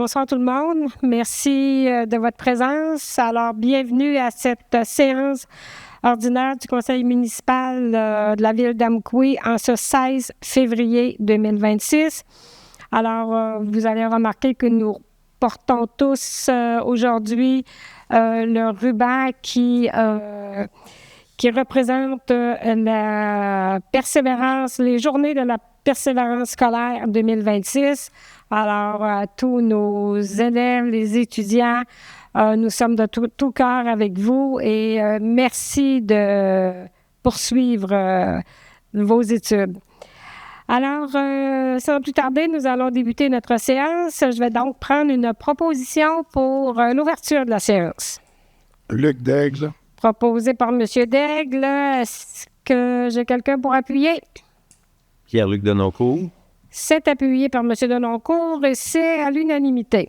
bonsoir tout le monde. Merci de votre présence. Alors, bienvenue à cette séance ordinaire du conseil municipal de la ville d'Amqui en ce 16 février 2026. Alors, vous allez remarquer que nous portons tous aujourd'hui le ruban qui représente la persévérance, les journées de la persévérance scolaire 2026. Alors, à tous nos élèves, les étudiants, nous sommes de tout cœur avec vous et merci de poursuivre vos études. Alors, sans plus tarder, nous allons débuter notre séance. Je vais donc prendre une proposition pour l'ouverture de la séance. Luc Daigle. Proposé par M. Daigle. Est-ce que j'ai quelqu'un pour appuyer? Pierre-Luc Denoncourt. C'est appuyé par M. Denoncourt et c'est à l'unanimité.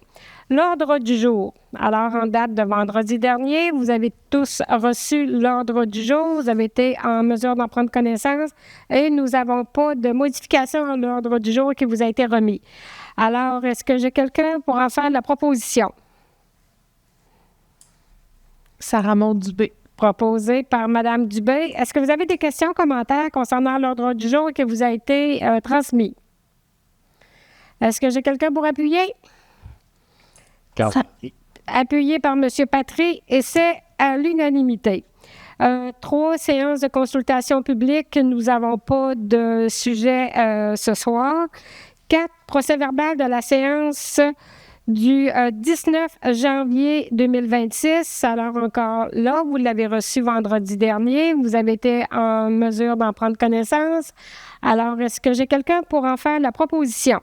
L'ordre du jour. Alors, en date de vendredi dernier, vous avez tous reçu l'ordre du jour. Vous avez été en mesure d'en prendre connaissance et nous n'avons pas de modification à l'ordre du jour qui vous a été remis. Alors, est-ce que j'ai quelqu'un pour en faire la proposition? Sarah Maud-Dubé. Proposé par Mme Dubé. Est-ce que vous avez des questions, commentaires concernant l'ordre du jour qui vous a été transmis? Est-ce que j'ai quelqu'un pour appuyer? Appuyé par M. Patry et c'est à l'unanimité. 3 séances de consultation publique. Nous n'avons pas de sujet ce soir. 4 procès-verbal de la séance du 19 janvier 2026. Alors encore là, vous l'avez reçu vendredi dernier. Vous avez été en mesure d'en prendre connaissance. Alors, est-ce que j'ai quelqu'un pour en faire la proposition?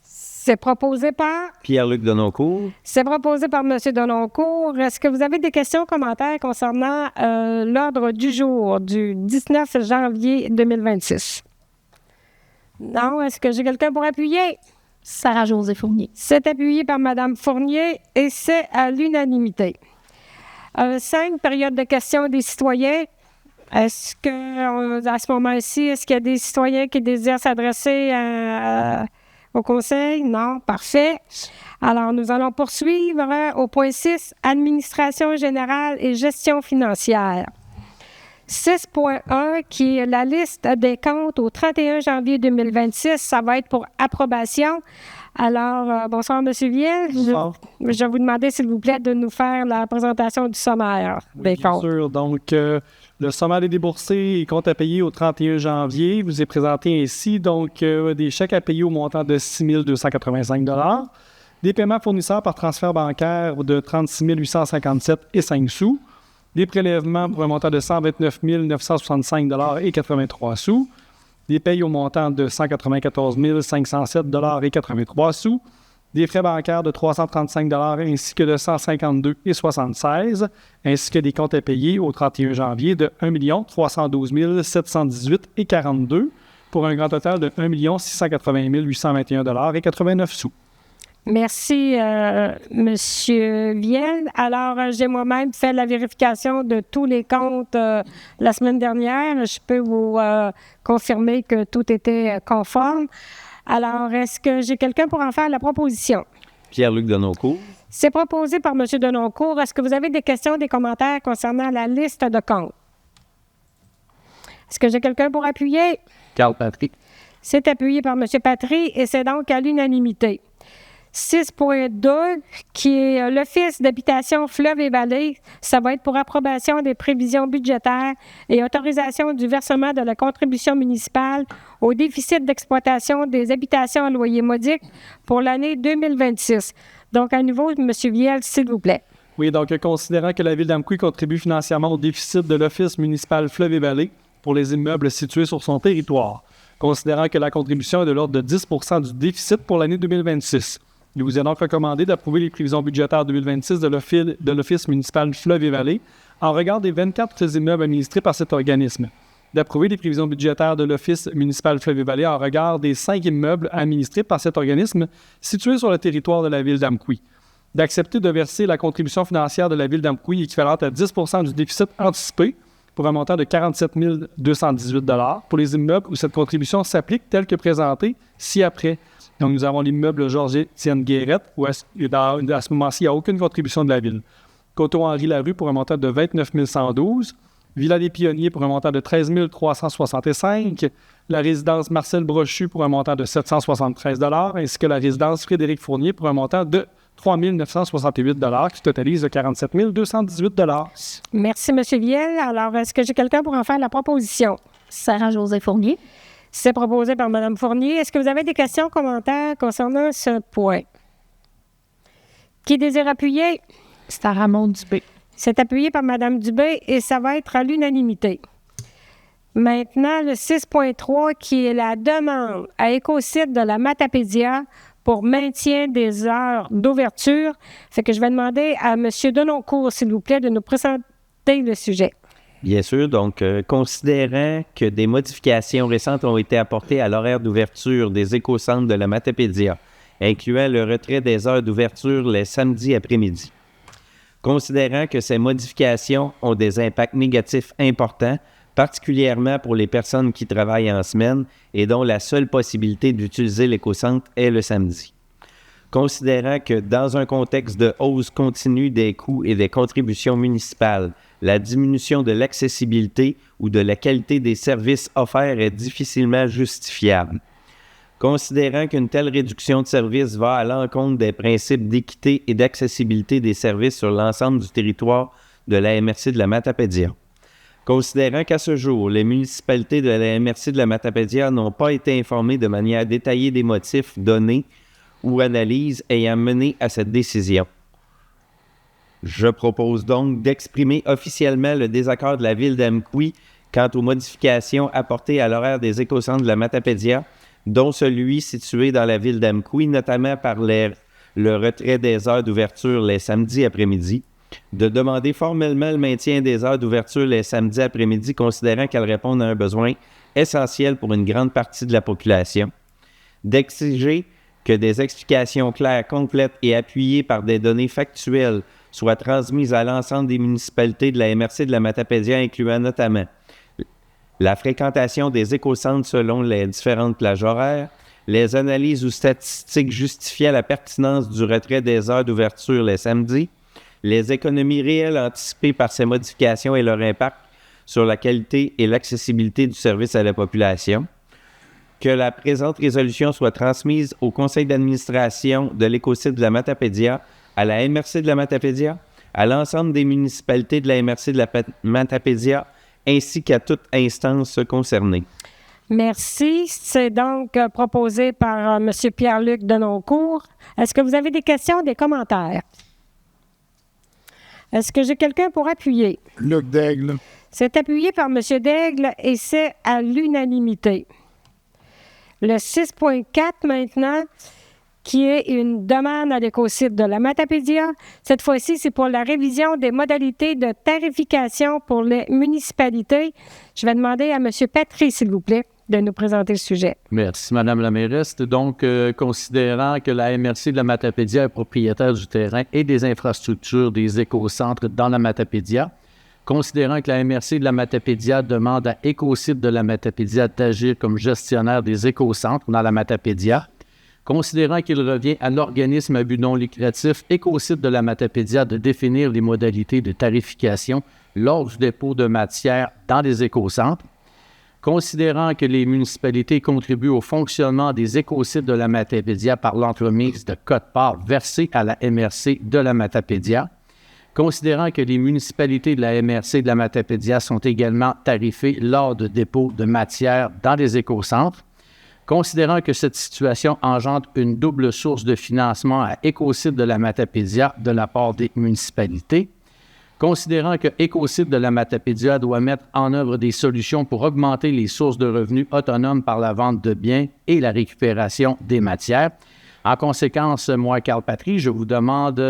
C'est proposé par... Pierre-Luc Denoncourt. C'est proposé par M. Denoncourt. Est-ce que vous avez des questions, commentaires concernant l'ordre du jour du 19 janvier 2026? Non? Est-ce que j'ai quelqu'un pour appuyer? Sarah-Josée Fournier. C'est appuyé par Mme Fournier et c'est à l'unanimité. 5, période de questions des citoyens. Est-ce que, à ce moment-ci, est-ce qu'il y a des citoyens qui désirent s'adresser au conseil? Non, parfait. Alors, nous allons poursuivre au point 6, administration générale et gestion financière. 6.1, qui est la liste des comptes au 31 janvier 2026, ça va être pour approbation. Alors, bonsoir, M. Viel. Bonsoir. Je vais vous demander, s'il vous plaît, de nous faire la présentation du sommaire des comptes. Bien sûr. Donc, le sommaire des déboursés et comptes à payer au 31 janvier vous est présenté ainsi. Donc, des chèques à payer au montant de 6 285 $, des paiements fournisseurs par transfert bancaire de 36 857,05 $, des prélèvements pour un montant de 129 965 $83 sous, des payes au montant de 194 507 $83 sous, des frais bancaires de 335 $ ainsi que de 152,76 $, ainsi que des comptes à payer au 31 janvier de 1 312 718,42 $, pour un grand total de 1 680 821 $89 sous. Merci, M. Viel. Alors, j'ai moi-même fait la vérification de tous les comptes la semaine dernière. Je peux vous confirmer que tout était conforme. Alors, est-ce que j'ai quelqu'un pour en faire la proposition? Pierre-Luc Denoncourt. C'est proposé par M. Denoncourt. Est-ce que vous avez des questions, des commentaires concernant la liste de comptes? Est-ce que j'ai quelqu'un pour appuyer? Carl Patrick. C'est appuyé par M. Patry et c'est donc à l'unanimité. 6.2, qui est l'Office d'habitation Fleuve et Vallée, ça va être pour approbation des prévisions budgétaires et autorisation du versement de la contribution municipale au déficit d'exploitation des habitations à loyer modique pour l'année 2026. Donc, à nouveau, M. Viel, s'il vous plaît. Oui, donc, considérant que la ville d'Amqui contribue financièrement au déficit de l'Office municipal Fleuve et Vallée pour les immeubles situés sur son territoire, considérant que la contribution est de l'ordre de 10 % du déficit pour l'année 2026. Il vous est donc recommandé d'approuver les prévisions budgétaires 2026 de l'Office municipal Fleuve et Vallée en regard des 24 immeubles administrés par cet organisme, d'approuver les prévisions budgétaires de l'Office municipal Fleuve et Vallée en regard des 5 immeubles administrés par cet organisme situés sur le territoire de la ville d'Amqui, d'accepter de verser la contribution financière de la ville d'Amqui équivalente à 10 % du déficit anticipé pour un montant de 47 218 $ pour les immeubles où cette contribution s'applique telle que présentée ci-après. Donc, nous avons l'immeuble Georges-Étienne Guérette, où à ce moment-ci, il n'y a aucune contribution de la ville. Coteau-Henri-Larue pour un montant de 29 112. Villa des Pionniers pour un montant de 13 365. La résidence Marcel Brochu pour un montant de 773 ainsi que la résidence Frédéric Fournier pour un montant de 3 968 qui totalise de 47 218 Merci, M. Viel. Alors, est-ce que j'ai quelqu'un pour en faire la proposition? Sarah-Josée Fournier. C'est proposé par Mme Fournier. Est-ce que vous avez des questions, commentaires concernant ce point? Qui désire appuyer? Saramon Dubé. C'est appuyé par Mme Dubé et ça va être à l'unanimité. Maintenant, le 6.3 qui est la demande à Écosite de la Matapédia pour maintien des heures d'ouverture. Fait que je vais demander à M. Denoncourt, s'il vous plaît, de nous présenter le sujet. Bien sûr. Donc, considérant que des modifications récentes ont été apportées à l'horaire d'ouverture des écocentres de la Matapédia, incluant le retrait des heures d'ouverture les samedis après-midi. Considérant que ces modifications ont des impacts négatifs importants, particulièrement pour les personnes qui travaillent en semaine et dont la seule possibilité d'utiliser l'écocentre est le samedi. Considérant que dans un contexte de hausse continue des coûts et des contributions municipales, la diminution de l'accessibilité ou de la qualité des services offerts est difficilement justifiable. Considérant qu'une telle réduction de services va à l'encontre des principes d'équité et d'accessibilité des services sur l'ensemble du territoire de la MRC de la Matapédia. Considérant qu'à ce jour, les municipalités de la MRC de la Matapédia n'ont pas été informées de manière détaillée des motifs, données ou analyses ayant mené à cette décision. Je propose donc d'exprimer officiellement le désaccord de la ville d'Amqui quant aux modifications apportées à l'horaire des écocentres de la Matapédia, dont celui situé dans la ville d'Amqui, notamment par le retrait des heures d'ouverture les samedis après-midi, de demander formellement le maintien des heures d'ouverture les samedis après-midi, considérant qu'elles répondent à un besoin essentiel pour une grande partie de la population, d'exiger que des explications claires, complètes et appuyées par des données factuelles soient transmises à l'ensemble des municipalités de la MRC de la Matapédia, incluant notamment la fréquentation des écocentres selon les différentes plages horaires, les analyses ou statistiques justifiant la pertinence du retrait des heures d'ouverture les samedis, les économies réelles anticipées par ces modifications et leur impact sur la qualité et l'accessibilité du service à la population, que la présente résolution soit transmise au conseil d'administration de l'écosite de la Matapédia, à la MRC de la Matapédia, à l'ensemble des municipalités de la MRC de la Matapédia, ainsi qu'à toute instance concernée. Merci. C'est donc proposé par M. Pierre-Luc Denoncourt. Est-ce que vous avez des questions, des commentaires? Est-ce que j'ai quelqu'un pour appuyer? Luc Daigle. C'est appuyé par M. Daigle et c'est à l'unanimité. Le 6.4 maintenant, qui est une demande à l'écosite de la Matapédia. Cette fois-ci, c'est pour la révision des modalités de tarification pour les municipalités. Je vais demander à M. Patry, s'il vous plaît, de nous présenter le sujet. Merci, Mme la mairesse. Donc, considérant que la MRC de la Matapédia est propriétaire du terrain et des infrastructures des écocentres dans la Matapédia, considérant que la MRC de la Matapédia demande à Écosite de la Matapédia d'agir comme gestionnaire des écocentres dans la Matapédia, considérant qu'il revient à l'organisme à but non lucratif Écosite de la Matapédia de définir les modalités de tarification lors du dépôt de matière dans les écocentres, considérant que les municipalités contribuent au fonctionnement des écosites de la Matapédia par l'entremise de quote-part versés à la MRC de la Matapédia, considérant que les municipalités de la MRC de la Matapédia sont également tarifées lors de dépôt de matière dans les écocentres, considérant que cette situation engendre une double source de financement à Écosite de la Matapédia de la part des municipalités, considérant que Écosite de la Matapédia doit mettre en œuvre des solutions pour augmenter les sources de revenus autonomes par la vente de biens et la récupération des matières. En conséquence, moi, Carl Patry, je demande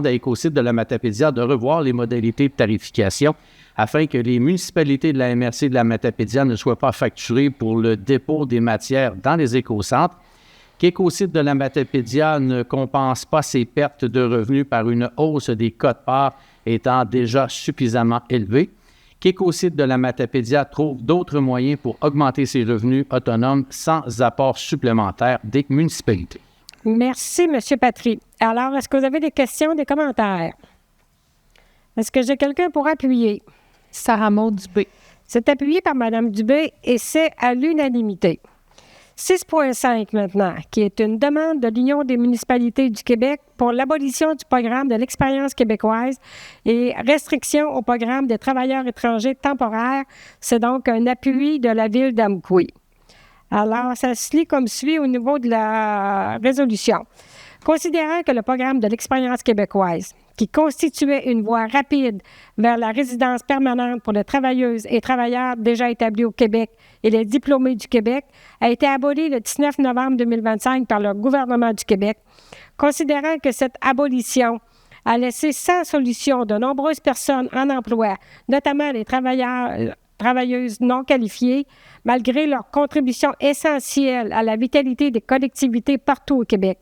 à Écosite de la Matapédia de revoir les modalités de tarification afin que les municipalités de la MRC de la Matapédia ne soient pas facturées pour le dépôt des matières dans les écocentres, qu'Écosite de la Matapédia ne compense pas ses pertes de revenus par une hausse des quotes-parts étant déjà suffisamment élevées, qu'Écocide de la Matapédia trouve d'autres moyens pour augmenter ses revenus autonomes sans apport supplémentaire des municipalités. Merci, M. Patry. Alors, est-ce que vous avez des questions, des commentaires? Est-ce que j'ai quelqu'un pour appuyer? Sarah Maud Dubé. C'est appuyé par Mme Dubé et c'est à l'unanimité. 6.5 maintenant, qui est une demande de l'Union des municipalités du Québec pour l'abolition du programme de l'expérience québécoise et restriction au programme des travailleurs étrangers temporaires. C'est donc un appui de la ville d'Amqui. Alors, ça se lit comme suit au niveau de la résolution. Considérant que le programme de l'expérience québécoise, qui constituait une voie rapide vers la résidence permanente pour les travailleuses et travailleurs déjà établis au Québec et les diplômés du Québec, a été aboli le 19 novembre 2025 par le gouvernement du Québec, considérant que cette abolition a laissé sans solution de nombreuses personnes en emploi, notamment les travailleuses non qualifiées, malgré leur contribution essentielle à la vitalité des collectivités partout au Québec.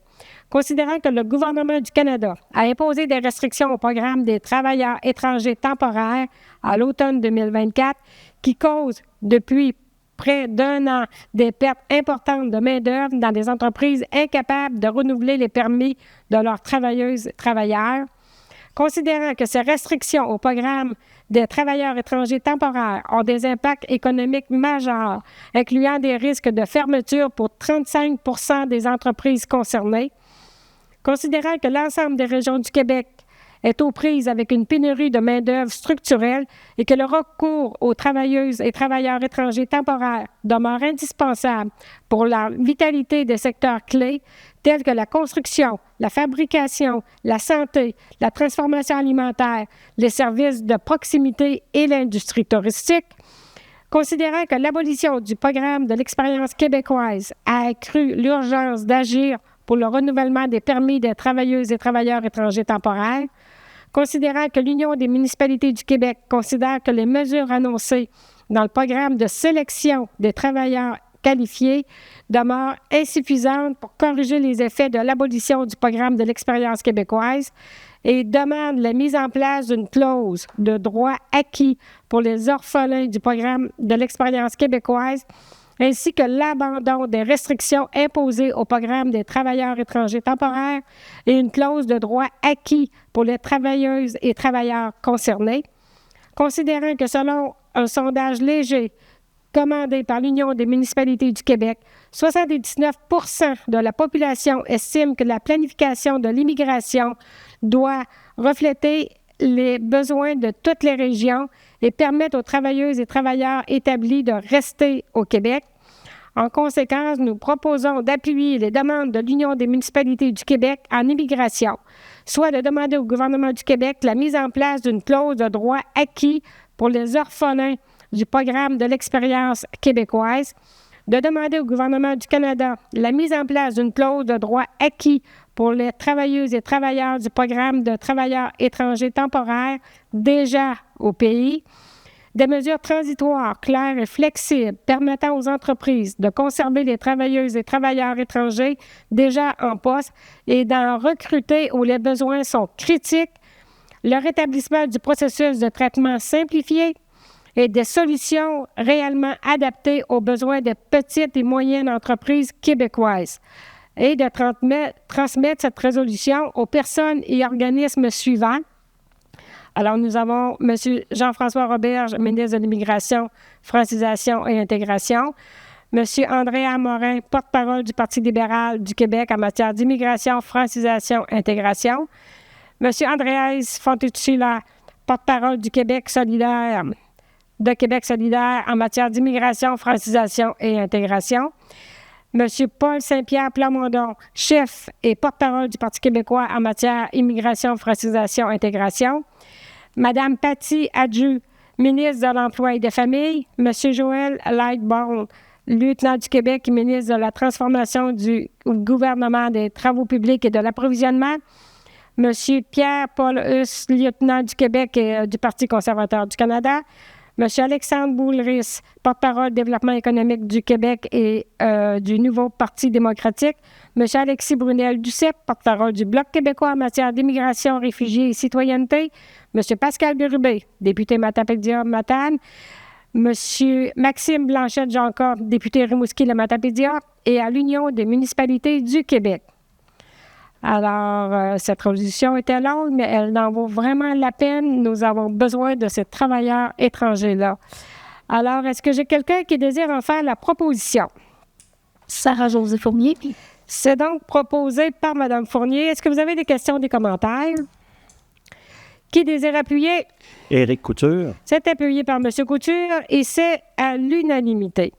Considérant que le gouvernement du Canada a imposé des restrictions au programme des travailleurs étrangers temporaires à l'automne 2024, qui causent depuis près d'un an des pertes importantes de main-d'œuvre dans des entreprises incapables de renouveler les permis de leurs travailleuses et travailleurs, considérant que ces restrictions au programme des travailleurs étrangers temporaires ont des impacts économiques majeurs, incluant des risques de fermeture pour 35 % des entreprises concernées, considérant que l'ensemble des régions du Québec est aux prises avec une pénurie de main-d'œuvre structurelle et que le recours aux travailleuses et travailleurs étrangers temporaires demeure indispensable pour la vitalité des secteurs clés tels que la construction, la fabrication, la santé, la transformation alimentaire, les services de proximité et l'industrie touristique, considérant que l'abolition du programme de l'expérience québécoise a accru l'urgence d'agir pour le renouvellement des permis des travailleuses et travailleurs étrangers temporaires, considérant que l'Union des municipalités du Québec considère que les mesures annoncées dans le programme de sélection des travailleurs qualifiés demeurent insuffisantes pour corriger les effets de l'abolition du programme de l'expérience québécoise et demande la mise en place d'une clause de droit acquis pour les orphelins du programme de l'expérience québécoise ainsi que l'abandon des restrictions imposées au programme des travailleurs étrangers temporaires et une clause de droit acquis pour les travailleuses et travailleurs concernés, considérant que selon un sondage léger commandé par l'Union des municipalités du Québec, 79 % de la population estime que la planification de l'immigration doit refléter les besoins de toutes les régions et permettre aux travailleuses et travailleurs établis de rester au Québec. En conséquence, nous proposons d'appuyer les demandes de l'Union des municipalités du Québec en immigration, soit de demander au gouvernement du Québec la mise en place d'une clause de droit acquis pour les orphelins du programme de l'expérience québécoise, de demander au gouvernement du Canada la mise en place d'une clause de droit acquis pour les travailleuses et travailleurs du programme de travailleurs étrangers temporaires déjà au pays, des mesures transitoires, claires et flexibles permettant aux entreprises de conserver les travailleuses et travailleurs étrangers déjà en poste et d'en recruter où les besoins sont critiques, le rétablissement du processus de traitement simplifié et des solutions réellement adaptées aux besoins des petites et moyennes entreprises québécoises, et de transmettre cette résolution aux personnes et organismes suivants. Alors, nous avons M. Jean-François Roberge, ministre de l'Immigration, Francisation et Intégration, M. Andréa Morin, porte-parole du Parti libéral du Québec en matière d'immigration, francisation et intégration, M. Andréas Fontecilla, porte-parole du Québec solidaire, de Québec solidaire en matière d'immigration, francisation et intégration, M. Paul Saint-Pierre Plamondon, chef et porte-parole du Parti québécois en matière immigration, francisation et intégration, Mme Patty Adju, ministre de l'Emploi et des Familles, M. Joël Lightbourne, lieutenant du Québec et ministre de la Transformation du gouvernement des Travaux publics et de l'Approvisionnement, M. Pierre-Paul Huss, lieutenant du Québec et du Parti conservateur du Canada, M. Alexandre Boulris, porte-parole développement économique du Québec et du Nouveau Parti démocratique. M. Alexis Brunel-Duceppe, porte-parole du Bloc québécois en matière d'immigration, réfugiés et citoyenneté. M. Pascal Bérubé, député Matapédia-Matane. M. Maxime Blanchette-Jancourt, député Rimouski-le-Matapédia. Et à l'Union des municipalités du Québec. Alors, cette résolution était longue, mais elle en vaut vraiment la peine. Nous avons besoin de ces travailleurs étrangers-là. Alors, est-ce que j'ai quelqu'un qui désire en faire la proposition? Sarah-Josée Fournier. C'est donc proposé par Mme Fournier. Est-ce que vous avez des questions, des commentaires? Qui désire appuyer? Éric Couture. C'est appuyé par M. Couture et c'est à l'unanimité.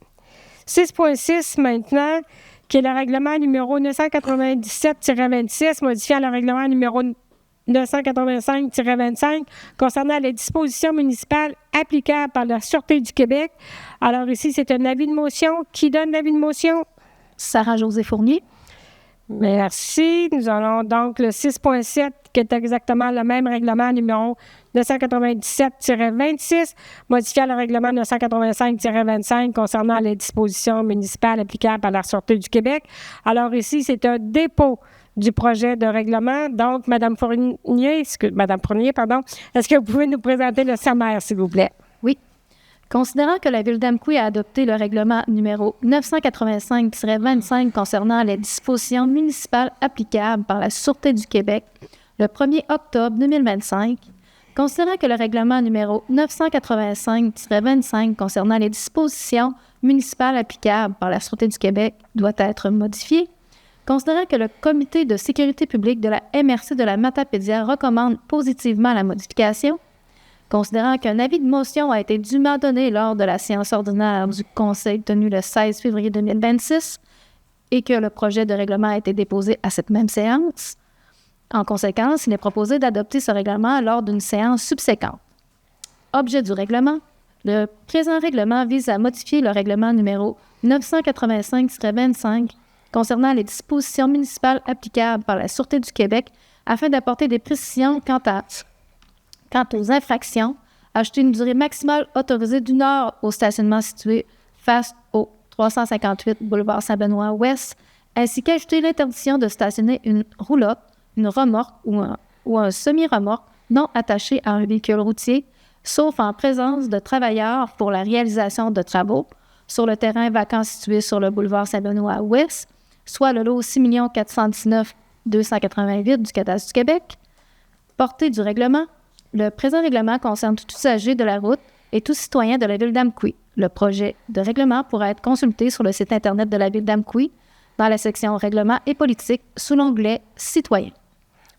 6.6 maintenant, qui est le règlement numéro 997-26, modifiant le règlement numéro 985-25 concernant les dispositions municipales applicables par la Sûreté du Québec. Alors ici, c'est un avis de motion. Qui donne l'avis de motion? Sarah-Josée Fournier. Merci. Nous allons donc le 6.7, qui est exactement le même règlement numéro 997-26, modifiant le règlement 985-25 concernant les dispositions municipales applicables par la Sûreté du Québec. Alors ici, c'est un dépôt du projet de règlement. Donc, Mme Fournier, est-ce que vous pouvez nous présenter le sommaire, s'il vous plaît? Oui. Considérant que la Ville d'Amqui a adopté le règlement numéro 985-25 concernant les dispositions municipales applicables par la Sûreté du Québec le 1er octobre 2025, considérant que le règlement numéro 985-25 concernant les dispositions municipales applicables par la Sûreté du Québec doit être modifié, considérant que le Comité de sécurité publique de la MRC de la Matapédia recommande positivement la modification, considérant qu'un avis de motion a été dûment donné lors de la séance ordinaire du Conseil tenue le 16 février 2026 et que le projet de règlement a été déposé à cette même séance. En conséquence, il est proposé d'adopter ce règlement lors d'une séance subséquente. Objet du règlement. Le présent règlement vise à modifier le règlement numéro 985-25 concernant les dispositions municipales applicables par la Sûreté du Québec afin d'apporter des précisions quant aux infractions, ajouter une durée maximale autorisée d'1 heure au stationnement situé face au 358 boulevard Saint-Benoît-Ouest, ainsi qu'ajouter l'interdiction de stationner une roulotte, une remorque ou un semi-remorque non attaché à un véhicule routier, sauf en présence de travailleurs pour la réalisation de travaux sur le terrain vacant situé sur le boulevard Saint-Benoît-Ouest, soit le lot 6 419 288 du Cadastre du Québec. Portée du règlement. Le présent règlement concerne tout usager de la route et tout citoyen de la Ville d'Amqui. Le projet de règlement pourra être consulté sur le site Internet de la Ville d'Amqui dans la section « Règlement et politique » sous l'onglet « Citoyens ».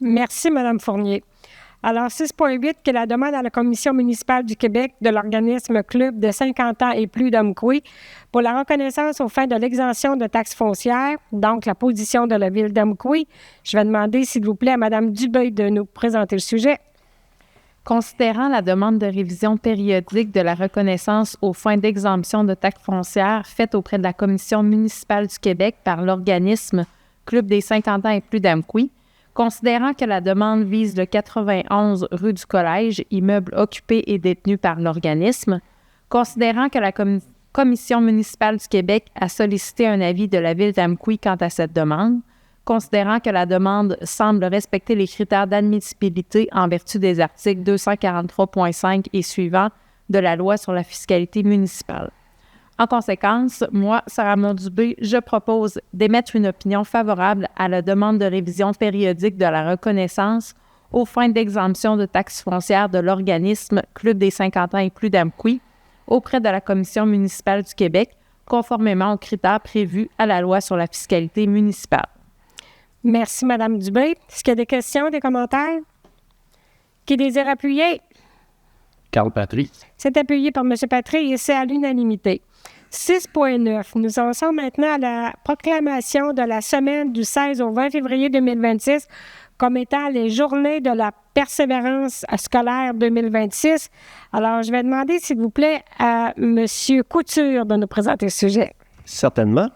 Merci, Mme Fournier. Alors, 6.8, qui est la demande à la Commission municipale du Québec de l'organisme Club de 50 ans et plus d'Amqui pour la reconnaissance aux fins de l'exemption de taxes foncières, donc la position de la Ville d'Amqui. Je vais demander, s'il vous plaît, à Mme Dubé de nous présenter le sujet. Considérant la demande de révision périodique de la reconnaissance aux fins d'exemption de taxes foncières faite auprès de la Commission municipale du Québec par l'organisme Club des 50 ans et plus d'Amqui, considérant que la demande vise le 91 rue du Collège, immeuble occupé et détenu par l'organisme, considérant que la Commission municipale du Québec a sollicité un avis de la Ville d'Amqui quant à cette demande, considérant que la demande semble respecter les critères d'admissibilité en vertu des articles 243.5 et suivants de la Loi sur la fiscalité municipale. En conséquence, moi, Sarah Dubé, je propose d'émettre une opinion favorable à la demande de révision périodique de la reconnaissance aux fins d'exemption de taxes foncières de l'organisme Club des 50 ans et plus d'Amqui auprès de la Commission municipale du Québec, conformément aux critères prévus à la Loi sur la fiscalité municipale. Merci, Mme Dubé. Est-ce qu'il y a des questions, des commentaires? Qui désire appuyer? Carl Patry. C'est appuyé par M. Patry et c'est à l'unanimité. 6.9. Nous en sommes maintenant à la proclamation de la semaine du 16 au 20 février 2026 comme étant les journées de la persévérance scolaire 2026. Alors, je vais demander, s'il vous plaît, à M. Couture de nous présenter ce sujet. Certainement.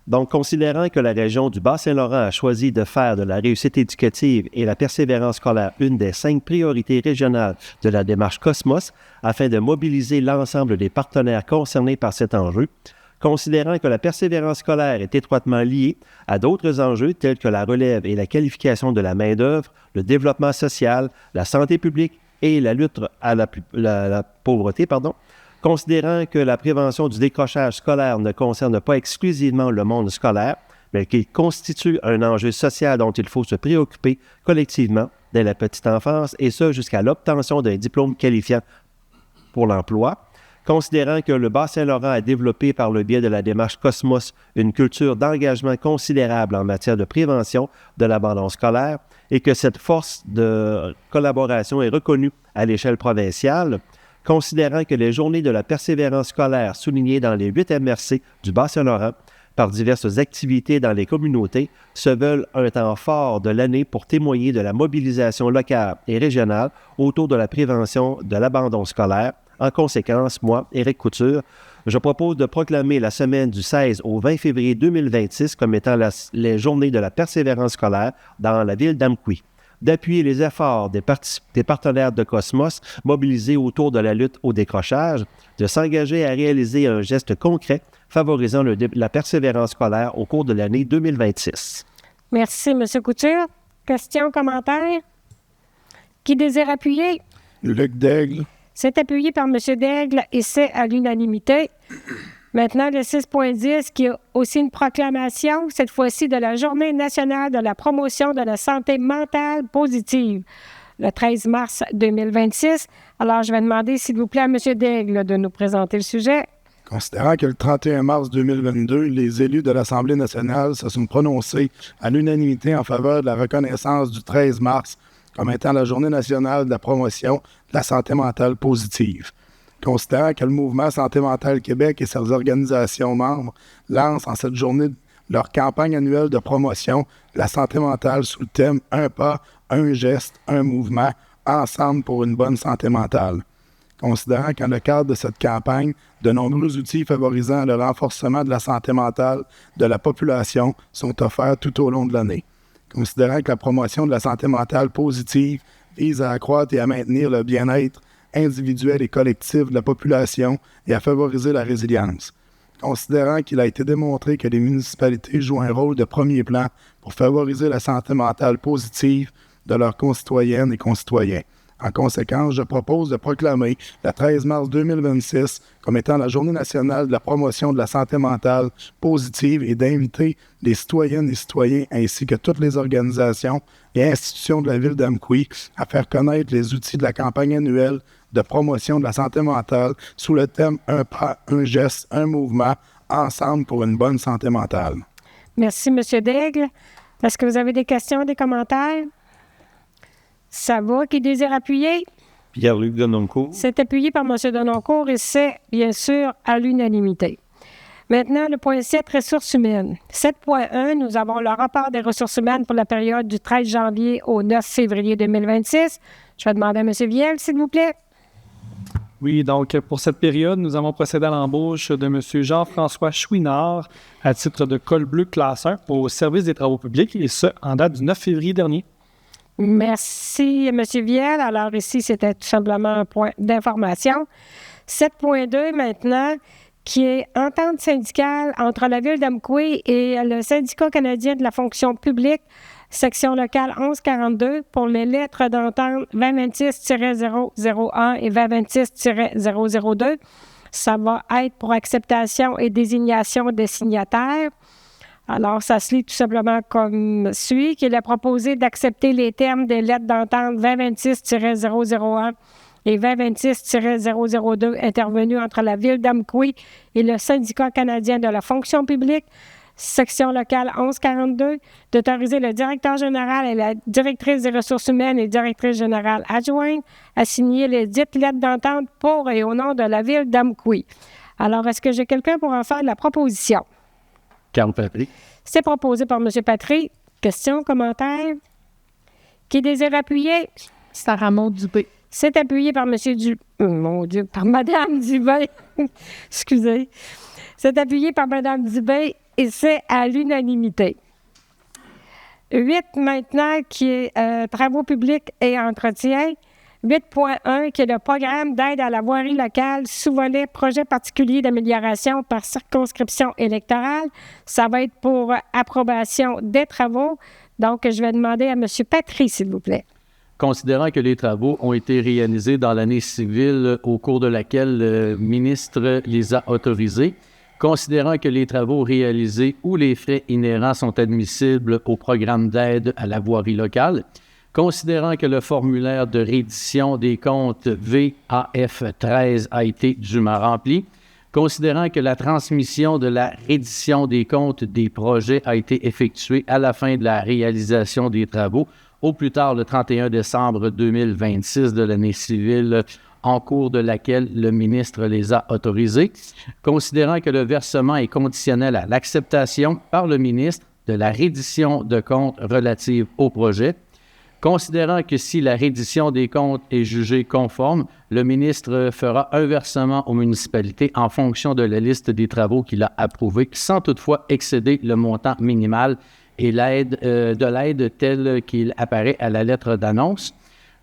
Donc, considérant que la région du Bas-Saint-Laurent a choisi de faire de la réussite éducative et la persévérance scolaire une des 5 priorités régionales de la démarche Cosmos afin de mobiliser l'ensemble des partenaires concernés par cet enjeu, considérant que la persévérance scolaire est étroitement liée à d'autres enjeux tels que la relève et la qualification de la main-d'œuvre, le développement social, la santé publique et la lutte à la pauvreté, considérant que la prévention du décrochage scolaire ne concerne pas exclusivement le monde scolaire, mais qu'il constitue un enjeu social dont il faut se préoccuper collectivement dès la petite enfance, et ce jusqu'à l'obtention d'un diplôme qualifiant pour l'emploi, considérant que le Bas-Saint-Laurent a développé par le biais de la démarche Cosmos une culture d'engagement considérable en matière de prévention de l'abandon scolaire et que cette force de collaboration est reconnue à l'échelle provinciale, considérant que les journées de la persévérance scolaire soulignées dans les 8 MRC du Bas-Saint-Laurent par diverses activités dans les communautés se veulent un temps fort de l'année pour témoigner de la mobilisation locale et régionale autour de la prévention de l'abandon scolaire. En conséquence, moi, Éric Couture, je propose de proclamer la semaine du 16 au 20 février 2026 comme étant les journées de la persévérance scolaire dans la ville d'Amqui, d'appuyer les efforts des partenaires de Cosmos mobilisés autour de la lutte au décrochage, de s'engager à réaliser un geste concret favorisant la persévérance scolaire au cours de l'année 2026. Merci, M. Couture. Questions, commentaires? Qui désire appuyer? Luc Daigle. C'est appuyé par M. Daigle et c'est à l'unanimité. Maintenant, le 6.10, qui est aussi une proclamation, cette fois-ci de la Journée nationale de la promotion de la santé mentale positive, le 13 mars 2026. Alors, je vais demander, s'il vous plaît, à M. Daigle de nous présenter le sujet. Considérant que le 31 mars 2022, les élus de l'Assemblée nationale se sont prononcés à l'unanimité en faveur de la reconnaissance du 13 mars comme étant la Journée nationale de la promotion de la santé mentale positive. Considérant que le mouvement Santé mentale Québec et ses organisations membres lancent en cette journée leur campagne annuelle de promotion de la santé mentale sous le thème « Un pas, un geste, un mouvement, ensemble pour une bonne santé mentale ». Considérant qu'en le cadre de cette campagne, de nombreux outils favorisant le renforcement de la santé mentale de la population sont offerts tout au long de l'année. Considérant que la promotion de la santé mentale positive vise à accroître et à maintenir le bien-être individuel et collectif de la population et à favoriser la résilience. Considérant qu'il a été démontré que les municipalités jouent un rôle de premier plan pour favoriser la santé mentale positive de leurs concitoyennes et concitoyens. En conséquence, je propose de proclamer le 13 mars 2026 comme étant la Journée nationale de la promotion de la santé mentale positive et d'inviter les citoyennes et citoyens ainsi que toutes les organisations et institutions de la ville d'Amqui à faire connaître les outils de la campagne annuelle de promotion de la santé mentale sous le thème « Un pas, un geste, un mouvement, ensemble pour une bonne santé mentale ». Merci, M. Daigle. Est-ce que vous avez des questions, des commentaires? Ça va. Qui désire appuyer? Pierre-Luc Denoncourt. C'est appuyé par M. Denoncourt et c'est, bien sûr, à l'unanimité. Maintenant, le point 7, ressources humaines. 7.1, nous avons le rapport des ressources humaines pour la période du 13 janvier au 9 février 2026. Je vais demander à M. Viel, s'il vous plaît. Oui, donc pour cette période, nous avons procédé à l'embauche de M. Jean-François Chouinard à titre de col bleu classe 1 au service des travaux publics, et ce, en date du 9 février dernier. Merci, M. Viel. Alors ici, c'était tout simplement un point d'information. 7.2 maintenant, qui est entente syndicale entre la Ville d'Amqui et le Syndicat canadien de la fonction publique, section locale 1142, pour les lettres d'entente 2026-001 et 2026-002. Ça va être pour acceptation et désignation des signataires. Alors, ça se lit tout simplement comme suit, qu'il est proposé d'accepter les termes des lettres d'entente 2026-001 et 2026-002 intervenus entre la Ville d'Amqui et le Syndicat canadien de la fonction publique, section locale 1142, d'autoriser le directeur général et la directrice des ressources humaines et directrice générale adjointe à signer les dites lettres d'entente pour et au nom de la Ville d'Amqui. Alors, est-ce que j'ai quelqu'un pour en faire la proposition? Carl Patrick. C'est proposé par M. Patrick. Questions, commentaires? Qui désire appuyer? Sarah Maud Dubé. C'est appuyé par par Mme Dubé. Excusez. C'est appuyé par Mme Dubé et c'est à l'unanimité. 8 maintenant qui est travaux publics et entretien. 8.1 qui est le programme d'aide à la voirie locale sous-volet projet particulier d'amélioration par circonscription électorale. Ça va être pour approbation des travaux. Donc, je vais demander à M. Patry, s'il vous plaît. Considérant que les travaux ont été réalisés dans l'année civile au cours de laquelle le ministre les a autorisés, considérant que les travaux réalisés ou les frais inhérents sont admissibles au programme d'aide à la voirie locale, considérant que le formulaire de reddition des comptes VAF 13 a été dûment rempli, considérant que la transmission de la reddition des comptes des projets a été effectuée à la fin de la réalisation des travaux, au plus tard le 31 décembre 2026 de l'année civile en cours de laquelle le ministre les a autorisés, considérant que le versement est conditionnel à l'acceptation par le ministre de la reddition de comptes relative au projet, considérant que si la reddition des comptes est jugée conforme, le ministre fera un versement aux municipalités en fonction de la liste des travaux qu'il a approuvés, sans toutefois excéder le montant minimal et de l'aide telle qu'il apparaît à la lettre d'annonce.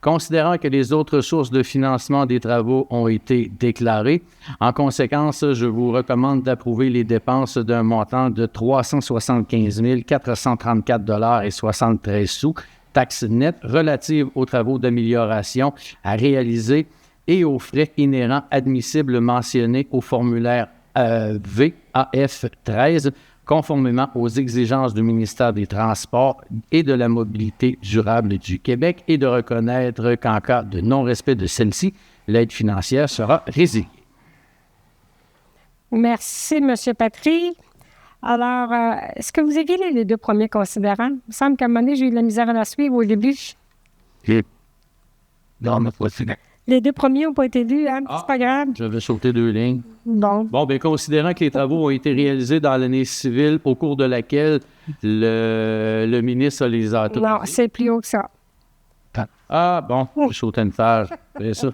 Considérant que les autres sources de financement des travaux ont été déclarées, en conséquence, je vous recommande d'approuver les dépenses d'un montant de 375 434,73 $, taxes nettes relatives aux travaux d'amélioration à réaliser et aux frais inhérents admissibles mentionnés au formulaire VAF 13, conformément aux exigences du ministère des Transports et de la Mobilité durable du Québec, et de reconnaître qu'en cas de non-respect de celle-ci, l'aide financière sera résiliée. Merci, M. Patry. Alors, est-ce que vous aviez les 2 premiers considérants? Il me semble qu'à un moment donné, j'ai eu de la misère à la suivre au début. Non, mais pas Les 2 premiers n'ont pas été lus, hein? C'est pas grave. J'avais sauté 2 lignes. Non. Bon, bien, considérant que les travaux ont été réalisés dans l'année civile au cours de laquelle le ministre les a autorisés. Non, c'est plus haut que ça. Ah, bon, j'ai sauté une page. C'est ça.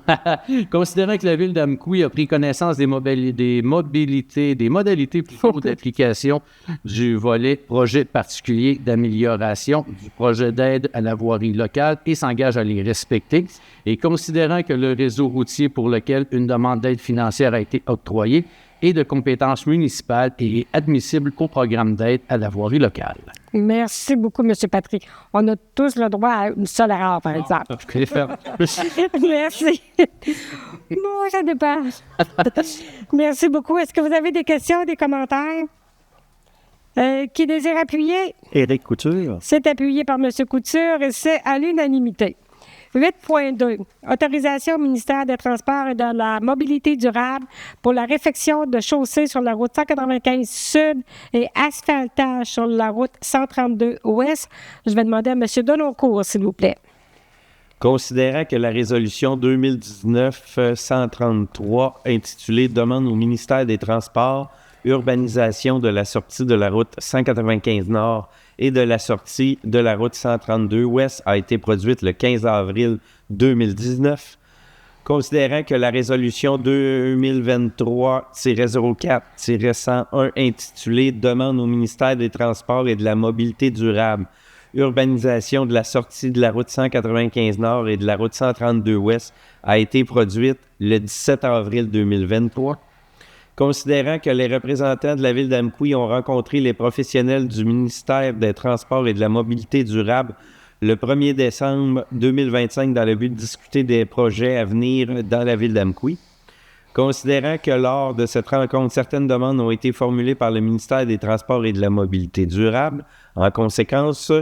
Considérant que la Ville d'Amqui a pris connaissance des modalités plutôt d'application du volet projet particulier d'amélioration du projet d'aide à la voirie locale et s'engage à les respecter, et considérant que le réseau routier pour lequel une demande d'aide financière a été octroyée est de compétence municipale et est admissible au programme d'aide à la voirie locale. Merci beaucoup, M. Patry. On a tous le droit à une seule erreur, par exemple. Merci. Bon, ça dépasse. Merci beaucoup. Est-ce que vous avez des questions, des commentaires? Qui désire appuyer? Éric Couture. C'est appuyé par M. Couture et c'est à l'unanimité. 8.2. Autorisation au ministère des Transports et de la Mobilité durable pour la réfection de chaussées sur la route 195 Sud et asphaltage sur la route 132 Ouest. Je vais demander à M. Dononcourt, s'il vous plaît. Considérant que la résolution 2019-133 intitulée « Demande au ministère des Transports, urbanisation de la sortie de la route 195 Nord et de la sortie de la route 132 Ouest a été produite le 15 avril 2019. Considérant que la résolution 2023-04-101 intitulée « Demande au ministère des Transports et de la Mobilité durable, urbanisation de la sortie de la route 195 Nord et de la route 132 Ouest » a été produite le 17 avril 2023. Considérant que les représentants de la Ville d'Amqui ont rencontré les professionnels du ministère des Transports et de la Mobilité durable le 1er décembre 2025 dans le but de discuter des projets à venir dans la Ville d'Amqui. Considérant que lors de cette rencontre, certaines demandes ont été formulées par le ministère des Transports et de la Mobilité durable, en conséquence,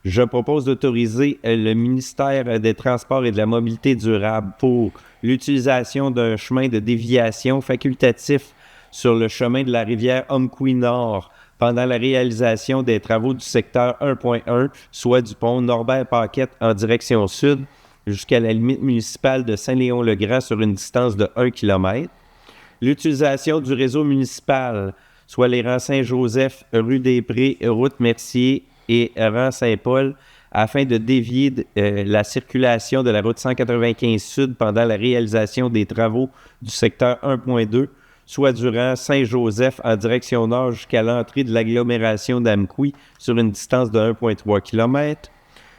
je propose d'autoriser le ministère des Transports et de la Mobilité durable pour l'utilisation d'un chemin de déviation facultatif sur le chemin de la rivière Amqui Nord pendant la réalisation des travaux du secteur 1.1, soit du pont Norbert-Paquette en direction sud jusqu'à la limite municipale de Saint-Léon-le-Grand sur une distance de 1 km. L'utilisation du réseau municipal, soit les rangs Saint-Joseph, rue des Prés, route Mercier et rang Saint-Paul, afin de dévier la circulation de la route 195 Sud pendant la réalisation des travaux du secteur 1.2, soit durant Saint-Joseph en direction nord jusqu'à l'entrée de l'agglomération d'Amqui sur une distance de 1,3 km.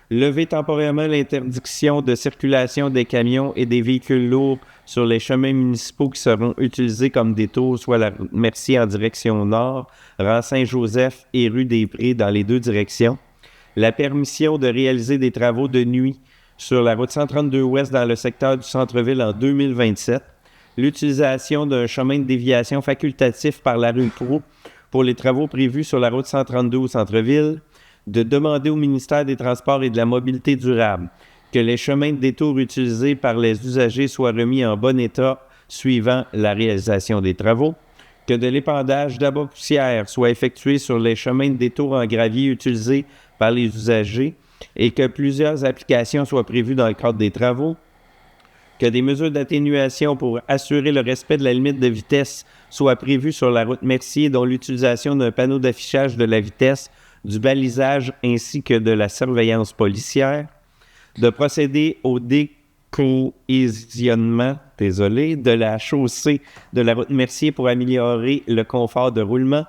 Lever temporairement l'interdiction de circulation des camions et des véhicules lourds sur les chemins municipaux qui seront utilisés comme détours, soit la route Mercier en direction nord, rang Saint-Joseph et rue des Prés dans les deux directions. La permission de réaliser des travaux de nuit sur la route 132 ouest dans le secteur du centre-ville en 2027. L'utilisation d'un chemin de déviation facultatif par la rue Proulx pour les travaux prévus sur la route 132 au centre-ville. De demander au ministère des Transports et de la Mobilité durable que les chemins de détour utilisés par les usagers soient remis en bon état suivant la réalisation des travaux, que de l'épandage d'abat-poussière soit effectué sur les chemins de détour en gravier utilisés par les usagers et que plusieurs applications soient prévues dans le cadre des travaux, que des mesures d'atténuation pour assurer le respect de la limite de vitesse soient prévues sur la route Mercier, dont l'utilisation d'un panneau d'affichage de la vitesse, du balisage ainsi que de la surveillance policière, de procéder au décohésionnement de la chaussée de la route Mercier pour améliorer le confort de roulement,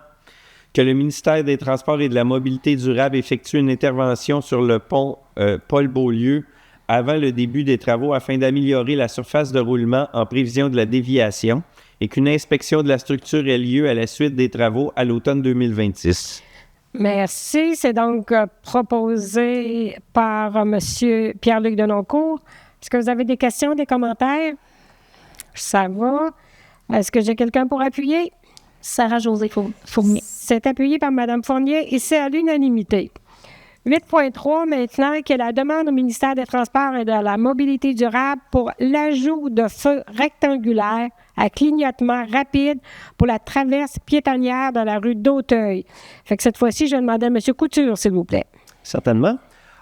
que le ministère des Transports et de la Mobilité durable effectue une intervention sur le pont Paul-Beaulieu avant le début des travaux afin d'améliorer la surface de roulement en prévision de la déviation et qu'une inspection de la structure ait lieu à la suite des travaux à l'automne 2026. Merci. C'est donc proposé par M. Pierre-Luc Denoncourt. Est-ce que vous avez des questions, des commentaires? Ça va. Est-ce que j'ai quelqu'un pour appuyer? Sarah-Josée Fournier. C'est appuyé par Mme Fournier et c'est à l'unanimité. 8.3 maintenant, qui est la demande au ministère des Transports et de la Mobilité durable pour l'ajout de feux rectangulaires à clignotement rapide pour la traverse piétonnière de la rue d'Auteuil. Fait que cette fois-ci, je vais demander à M. Couture, s'il vous plaît. Certainement.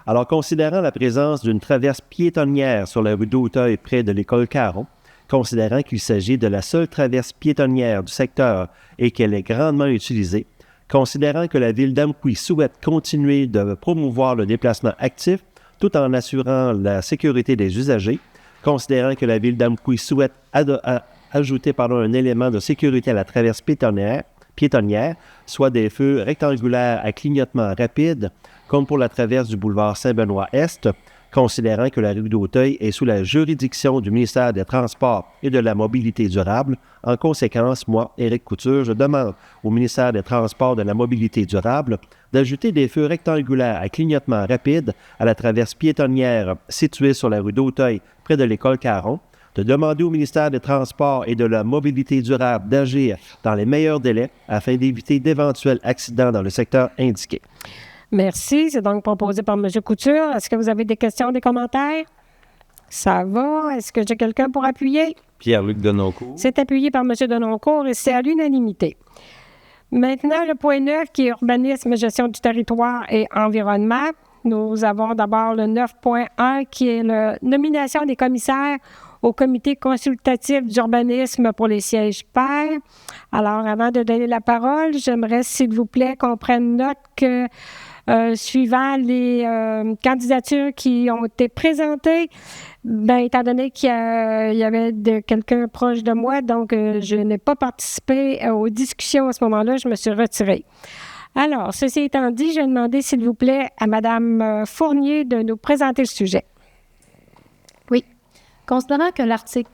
Alors, considérant la présence d'une traverse piétonnière sur la rue d'Auteuil près de l'école Caron, considérant qu'il s'agit de la seule traverse piétonnière du secteur et qu'elle est grandement utilisée, considérant que la Ville d'Amqui souhaite continuer de promouvoir le déplacement actif tout en assurant la sécurité des usagers, considérant que la Ville d'Amqui souhaite ajouter un élément de sécurité à la traverse piétonnière, soit des feux rectangulaires à clignotement rapide, comme pour la traverse du boulevard Saint-Benoît-Est, considérant que la rue d'Auteuil est sous la juridiction du ministère des Transports et de la Mobilité durable. En conséquence, moi, Éric Couture, je demande au ministère des Transports et de la Mobilité durable d'ajouter des feux rectangulaires à clignotement rapide à la traverse piétonnière située sur la rue d'Auteuil, près de l'école Caron, de demander au ministère des Transports et de la Mobilité durable d'agir dans les meilleurs délais afin d'éviter d'éventuels accidents dans le secteur indiqué. Merci. C'est donc proposé par M. Couture. Est-ce que vous avez des questions, des commentaires? Ça va. Est-ce que j'ai quelqu'un pour appuyer? Pierre-Luc Denoncourt. C'est appuyé par M. Denoncourt et c'est à l'unanimité. Maintenant, le point 9 qui est urbanisme, gestion du territoire et environnement. Nous avons d'abord le 9.1 qui est la nomination des commissaires au comité consultatif d'urbanisme pour les sièges pairs. Alors, avant de donner la parole, j'aimerais, s'il vous plaît, qu'on prenne note que suivant les candidatures qui ont été présentées, étant donné qu'il y avait quelqu'un proche de moi, donc je n'ai pas participé aux discussions à ce moment-là, je me suis retirée. Alors, ceci étant dit, je vais demander, s'il vous plaît, à Mme Fournier de nous présenter le sujet. Oui. Considérant que l'article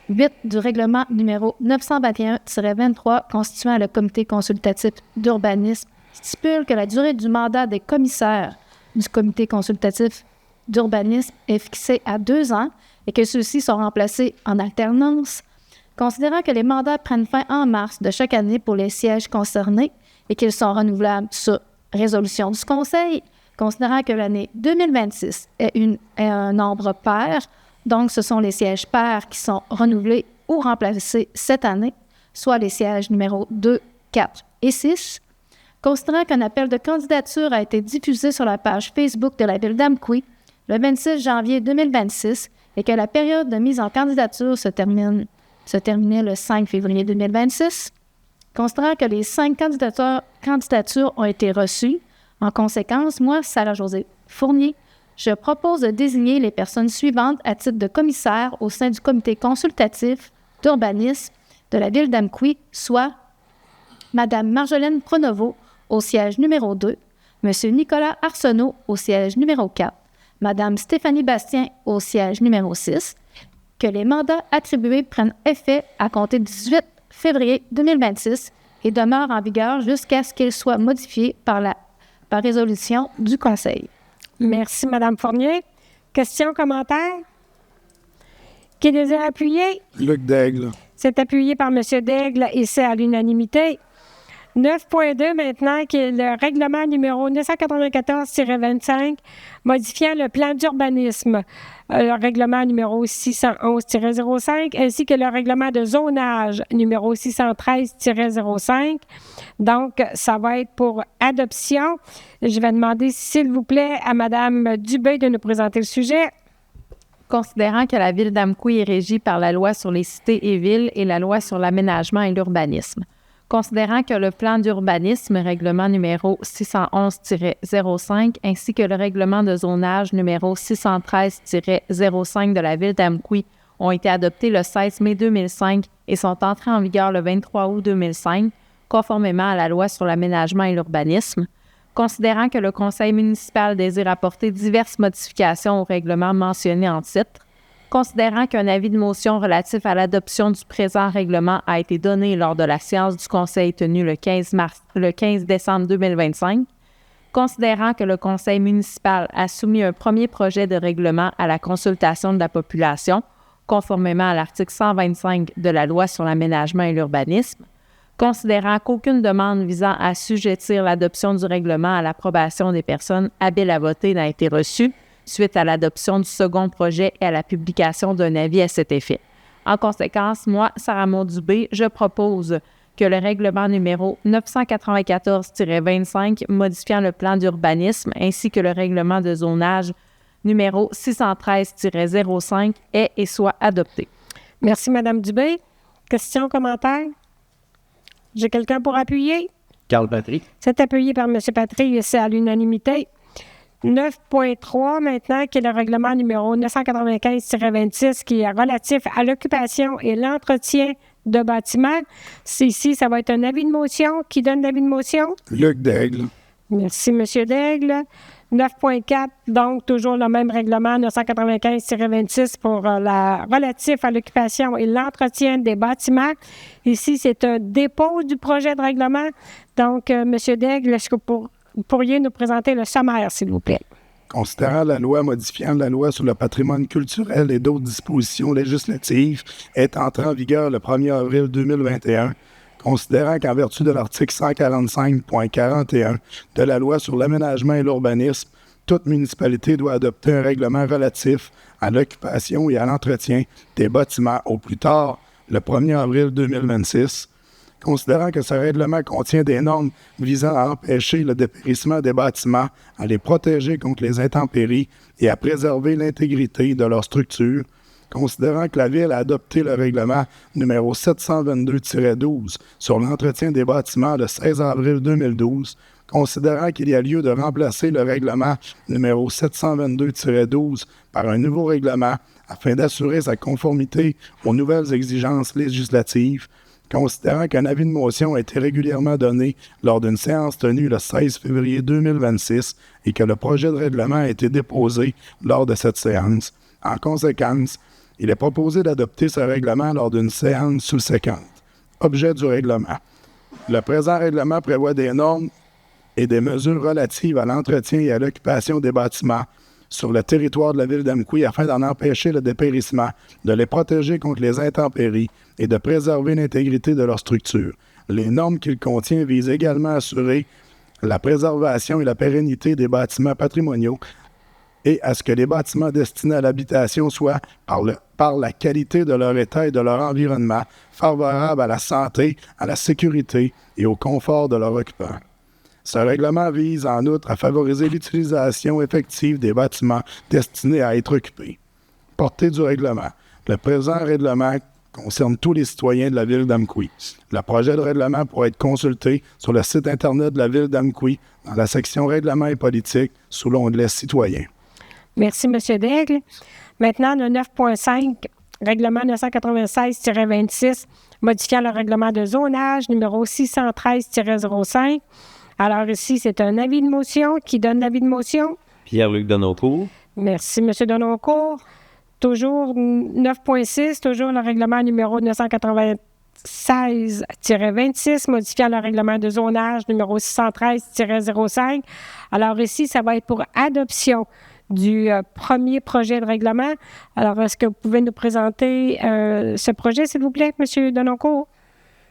8 du règlement numéro 921-23 constituant le comité consultatif d'urbanisme stipule que la durée du mandat des commissaires du comité consultatif d'urbanisme est fixée à 2 ans et que ceux-ci sont remplacés en alternance, considérant que les mandats prennent fin en mars de chaque année pour les sièges concernés et qu'ils sont renouvelables sur résolution du Conseil, considérant que l'année 2026 est un nombre pair, donc ce sont les sièges pairs qui sont renouvelés ou remplacés cette année, soit les sièges numéros 2, 4 et 6, considérant qu'un appel de candidature a été diffusé sur la page Facebook de la Ville d'Amqui le 26 janvier 2026 et que la période de mise en candidature se terminait le 5 février 2026, considérant que les 5 candidatures ont été reçues. En conséquence, moi, Sarah-Josée Fournier, je propose de désigner les personnes suivantes à titre de commissaire au sein du comité consultatif d'urbanisme de la ville d'Amqui, soit Mme Marjolaine Pronovo au siège numéro 2, M. Nicolas Arsenault au siège numéro 4, Mme Stéphanie Bastien au siège numéro 6, que les mandats attribués prennent effet à compter du 18 février 2026 et demeurent en vigueur jusqu'à ce qu'ils soient modifiés par résolution du Conseil. Merci, Mme Fournier. Questions, commentaires? Qui désire appuyer? Luc Daigle. C'est appuyé par M. Daigle et c'est à l'unanimité. 9.2 maintenant, qui est le règlement numéro 994-25, modifiant le plan d'urbanisme, le règlement numéro 611-05, ainsi que le règlement de zonage numéro 613-05. Donc, ça va être pour adoption. Je vais demander, s'il vous plaît, à Mme Dubé de nous présenter le sujet. Considérant que la ville d'Amqui est régie par la loi sur les cités et villes et la loi sur l'aménagement et l'urbanisme. Considérant que le plan d'urbanisme, règlement numéro 611-05, ainsi que le règlement de zonage numéro 613-05 de la ville d'Amqui ont été adoptés le 16 mai 2005 et sont entrés en vigueur le 23 août 2005, conformément à la loi sur l'aménagement et l'urbanisme. Considérant que le conseil municipal désire apporter diverses modifications au règlement mentionné en titre, considérant qu'un avis de motion relatif à l'adoption du présent règlement a été donné lors de la séance du conseil tenue le 15 décembre 2025, considérant que le conseil municipal a soumis un premier projet de règlement à la consultation de la population, conformément à l'article 125 de la loi sur l'aménagement et l'urbanisme, considérant qu'aucune demande visant à assujettir l'adoption du règlement à l'approbation des personnes habiles à voter n'a été reçue, suite à l'adoption du second projet et à la publication d'un avis à cet effet. En conséquence, moi, Sarah Maud-Dubé, je propose que le règlement numéro 994-25 modifiant le plan d'urbanisme ainsi que le règlement de zonage numéro 613-05 ait et soit adopté. Merci, Mme Dubé. Questions, commentaires? J'ai quelqu'un pour appuyer? Carl Patry. C'est appuyé par M. Patry et c'est à l'unanimité. 9.3 maintenant, qui est le règlement numéro 995-26, qui est relatif à l'occupation et l'entretien de bâtiments. Ici, ça va être un avis de motion. Qui donne l'avis de motion? Luc Daigle. Merci, M. Daigle. 9.4, donc toujours le même règlement 995-26 pour relatif à l'occupation et l'entretien des bâtiments. Ici, c'est un dépôt du projet de règlement. Donc, M. Daigle, est-ce que vous pourriez nous présenter le sommaire, s'il vous plaît? Considérant la loi modifiant la loi sur le patrimoine culturel et d'autres dispositions législatives est entrée en vigueur le 1er avril 2021, considérant qu'en vertu de l'article 145.41 de la loi sur l'aménagement et l'urbanisme, toute municipalité doit adopter un règlement relatif à l'occupation et à l'entretien des bâtiments au plus tard le 1er avril 2026, considérant que ce règlement contient des normes visant à empêcher le dépérissement des bâtiments, à les protéger contre les intempéries et à préserver l'intégrité de leur structure, considérant que la Ville a adopté le règlement numéro 722-12 sur l'entretien des bâtiments le 16 avril 2012, considérant qu'il y a lieu de remplacer le règlement numéro 722-12 par un nouveau règlement afin d'assurer sa conformité aux nouvelles exigences législatives, considérant qu'un avis de motion a été régulièrement donné lors d'une séance tenue le 16 février 2026 et que le projet de règlement a été déposé lors de cette séance. En conséquence, il est proposé d'adopter ce règlement lors d'une séance subséquente. Objet du règlement. Le présent règlement prévoit des normes et des mesures relatives à l'entretien et à l'occupation des bâtiments sur le territoire de la ville d'Amqui afin d'en empêcher le dépérissement, de les protéger contre les intempéries et de préserver l'intégrité de leur structure. Les normes qu'il contient visent également à assurer la préservation et la pérennité des bâtiments patrimoniaux et à ce que les bâtiments destinés à l'habitation soient, par la qualité de leur état et de leur environnement, favorables à la santé, à la sécurité et au confort de leurs occupants. Ce règlement vise en outre à favoriser l'utilisation effective des bâtiments destinés à être occupés. Portée du règlement. Le présent règlement concerne tous les citoyens de la ville d'Amqui. Le projet de règlement pourra être consulté sur le site Internet de la ville d'Amqui dans la section Règlement et politique sous l'onglet Citoyens. Merci, M. Daigle. Maintenant, le 9.5, règlement 996-26, modifiant le règlement de zonage numéro 613-05. Alors ici, c'est un avis de motion. Qui donne l'avis de motion? Pierre-Luc Denoncourt. Merci, M. Denoncourt. Toujours 9.6, toujours le règlement numéro 996-26, modifiant le règlement de zonage numéro 613-05. Alors ici, ça va être pour adoption du premier projet de règlement. Alors, est-ce que vous pouvez nous présenter ce projet, s'il vous plaît, M. Denoncourt?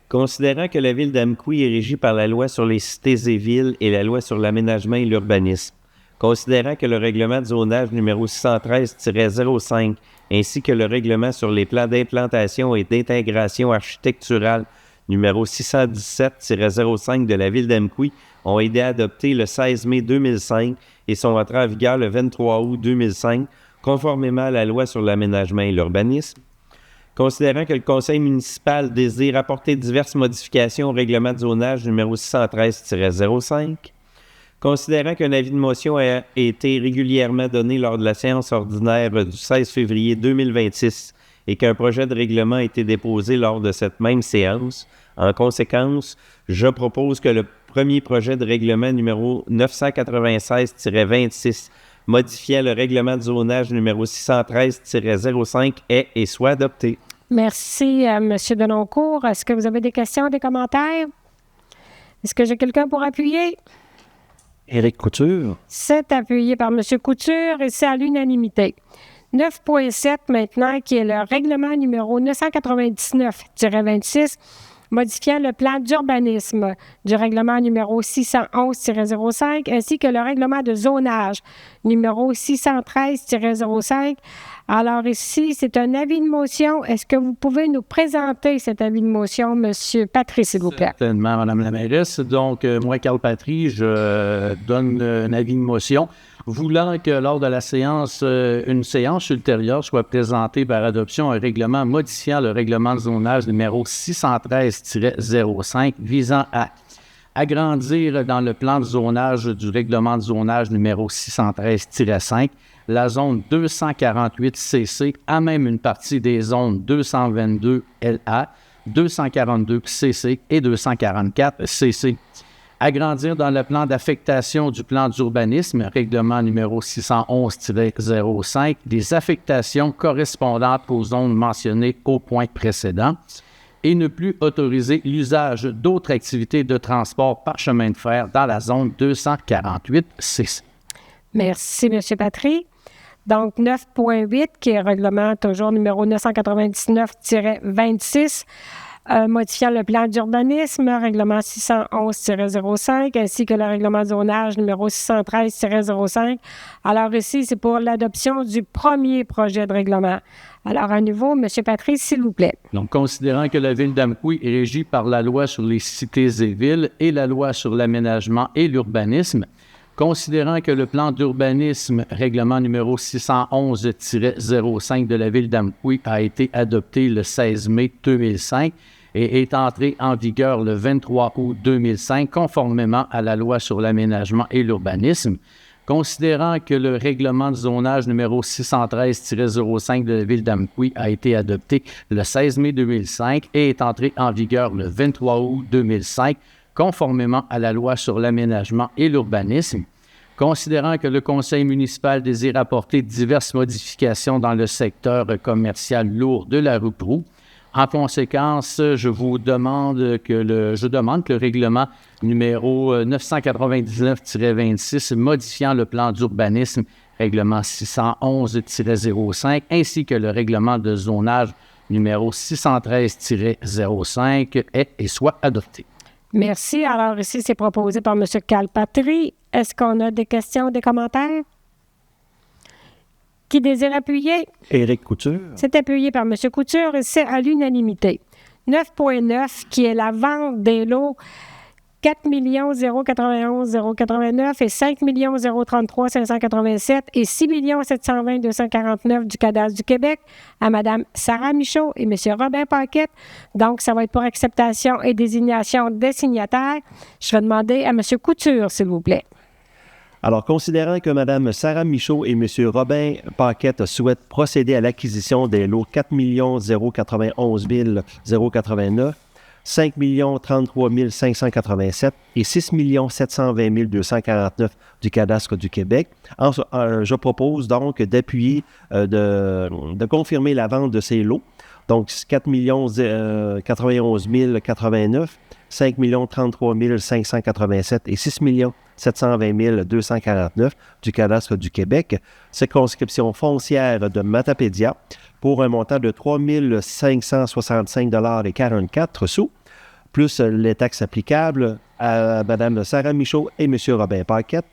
Considérant que la ville d'Amqui est régie par la loi sur les cités et villes et la loi sur l'aménagement et l'urbanisme, considérant que le règlement de zonage numéro 613-05 ainsi que le règlement sur les plans d'implantation et d'intégration architecturale numéro 617-05 de la ville d'Amqui ont été adoptés le 16 mai 2005 et sont entrés en vigueur le 23 août 2005, conformément à la loi sur l'aménagement et l'urbanisme. Considérant que le conseil municipal désire apporter diverses modifications au règlement de zonage numéro 613-05, considérant qu'un avis de motion a été régulièrement donné lors de la séance ordinaire du 16 février 2026 et qu'un projet de règlement a été déposé lors de cette même séance, en conséquence, je propose que le premier projet de règlement numéro 996-26 modifiant le règlement de zonage numéro 613-05 est et soit adopté. Merci, M. Denoncourt. Est-ce que vous avez des questions, des commentaires? Est-ce que j'ai quelqu'un pour appuyer? Éric Couture. C'est appuyé par M. Couture et c'est à l'unanimité. 9.7 maintenant, qui est le règlement numéro 999-26, modifiant le plan d'urbanisme du règlement numéro 611-05 ainsi que le règlement de zonage numéro 613-05. Alors ici, c'est un avis de motion. Est-ce que vous pouvez nous présenter cet avis de motion, M. Patry, s'il vous plaît? Certainement, Mme la mairesse. Donc, moi, Carl Patry, je donne un avis de motion voulant que lors de la séance, une séance ultérieure soit présentée par adoption un règlement modifiant le règlement de zonage numéro 613-05 visant à agrandir dans le plan de zonage du règlement de zonage numéro 613-5 la zone 248CC à même une partie des zones 222 LA, 242 CC et 244 CC. Agrandir dans le plan d'affectation du plan d'urbanisme, règlement numéro 611-05, des affectations correspondantes aux zones mentionnées au point précédent et ne plus autoriser l'usage d'autres activités de transport par chemin de fer dans la zone 248 CC. Merci, M. Patry. Donc, 9.8, qui est règlement toujours numéro 999-26, modifiant le plan d'urbanisme, règlement 611-05, ainsi que le règlement de zonage numéro 613-05. Alors ici, c'est pour l'adoption du premier projet de règlement. Alors, à nouveau, M. Patry, s'il vous plaît. Donc, considérant que la ville d'Amqui est régie par la loi sur les cités et villes et la loi sur l'aménagement et l'urbanisme, considérant que le plan d'urbanisme, règlement numéro 611-05 de la ville d'Amqui a été adopté le 16 mai 2005 et est entré en vigueur le 23 août 2005, conformément à la loi sur l'aménagement et l'urbanisme, considérant que le règlement de zonage numéro 613-05 de la ville d'Amqui a été adopté le 16 mai 2005 et est entré en vigueur le 23 août 2005, conformément à la loi sur l'aménagement et l'urbanisme, considérant que le conseil municipal désire apporter diverses modifications dans le secteur commercial lourd de la rue Proulx. En conséquence, je demande que le règlement numéro 999-26 modifiant le plan d'urbanisme, règlement 611-05, ainsi que le règlement de zonage numéro 613-05 est et soit adopté. Merci. Alors ici, c'est proposé par M. Carl Patry. Est-ce qu'on a des questions, des commentaires? Qui désire appuyer? Éric Couture. C'est appuyé par M. Couture et c'est à l'unanimité. 9.9, qui est la vente des lots 4 091 089 et 5 033 587 et 6 720 249 du cadastre du Québec à Mme Sarah Michaud et M. Robin Paquette. Donc, ça va être pour acceptation et désignation des signataires. Je vais demander à M. Couture, s'il vous plaît. Alors, considérant que Mme Sarah Michaud et M. Robin Paquette souhaitent procéder à l'acquisition des lots 4 091 089, 5 033 587 et 6 720 249 du cadastre du Québec, je propose donc d'appuyer, de confirmer la vente de ces lots. Donc, 4 91 089, 5 33 587 et 6 720 249 du cadastre du Québec, circonscription foncière de Matapédia, pour un montant de 3 565,44 $, plus les taxes applicables à Mme Sarah Michaud et M. Robin Paquette,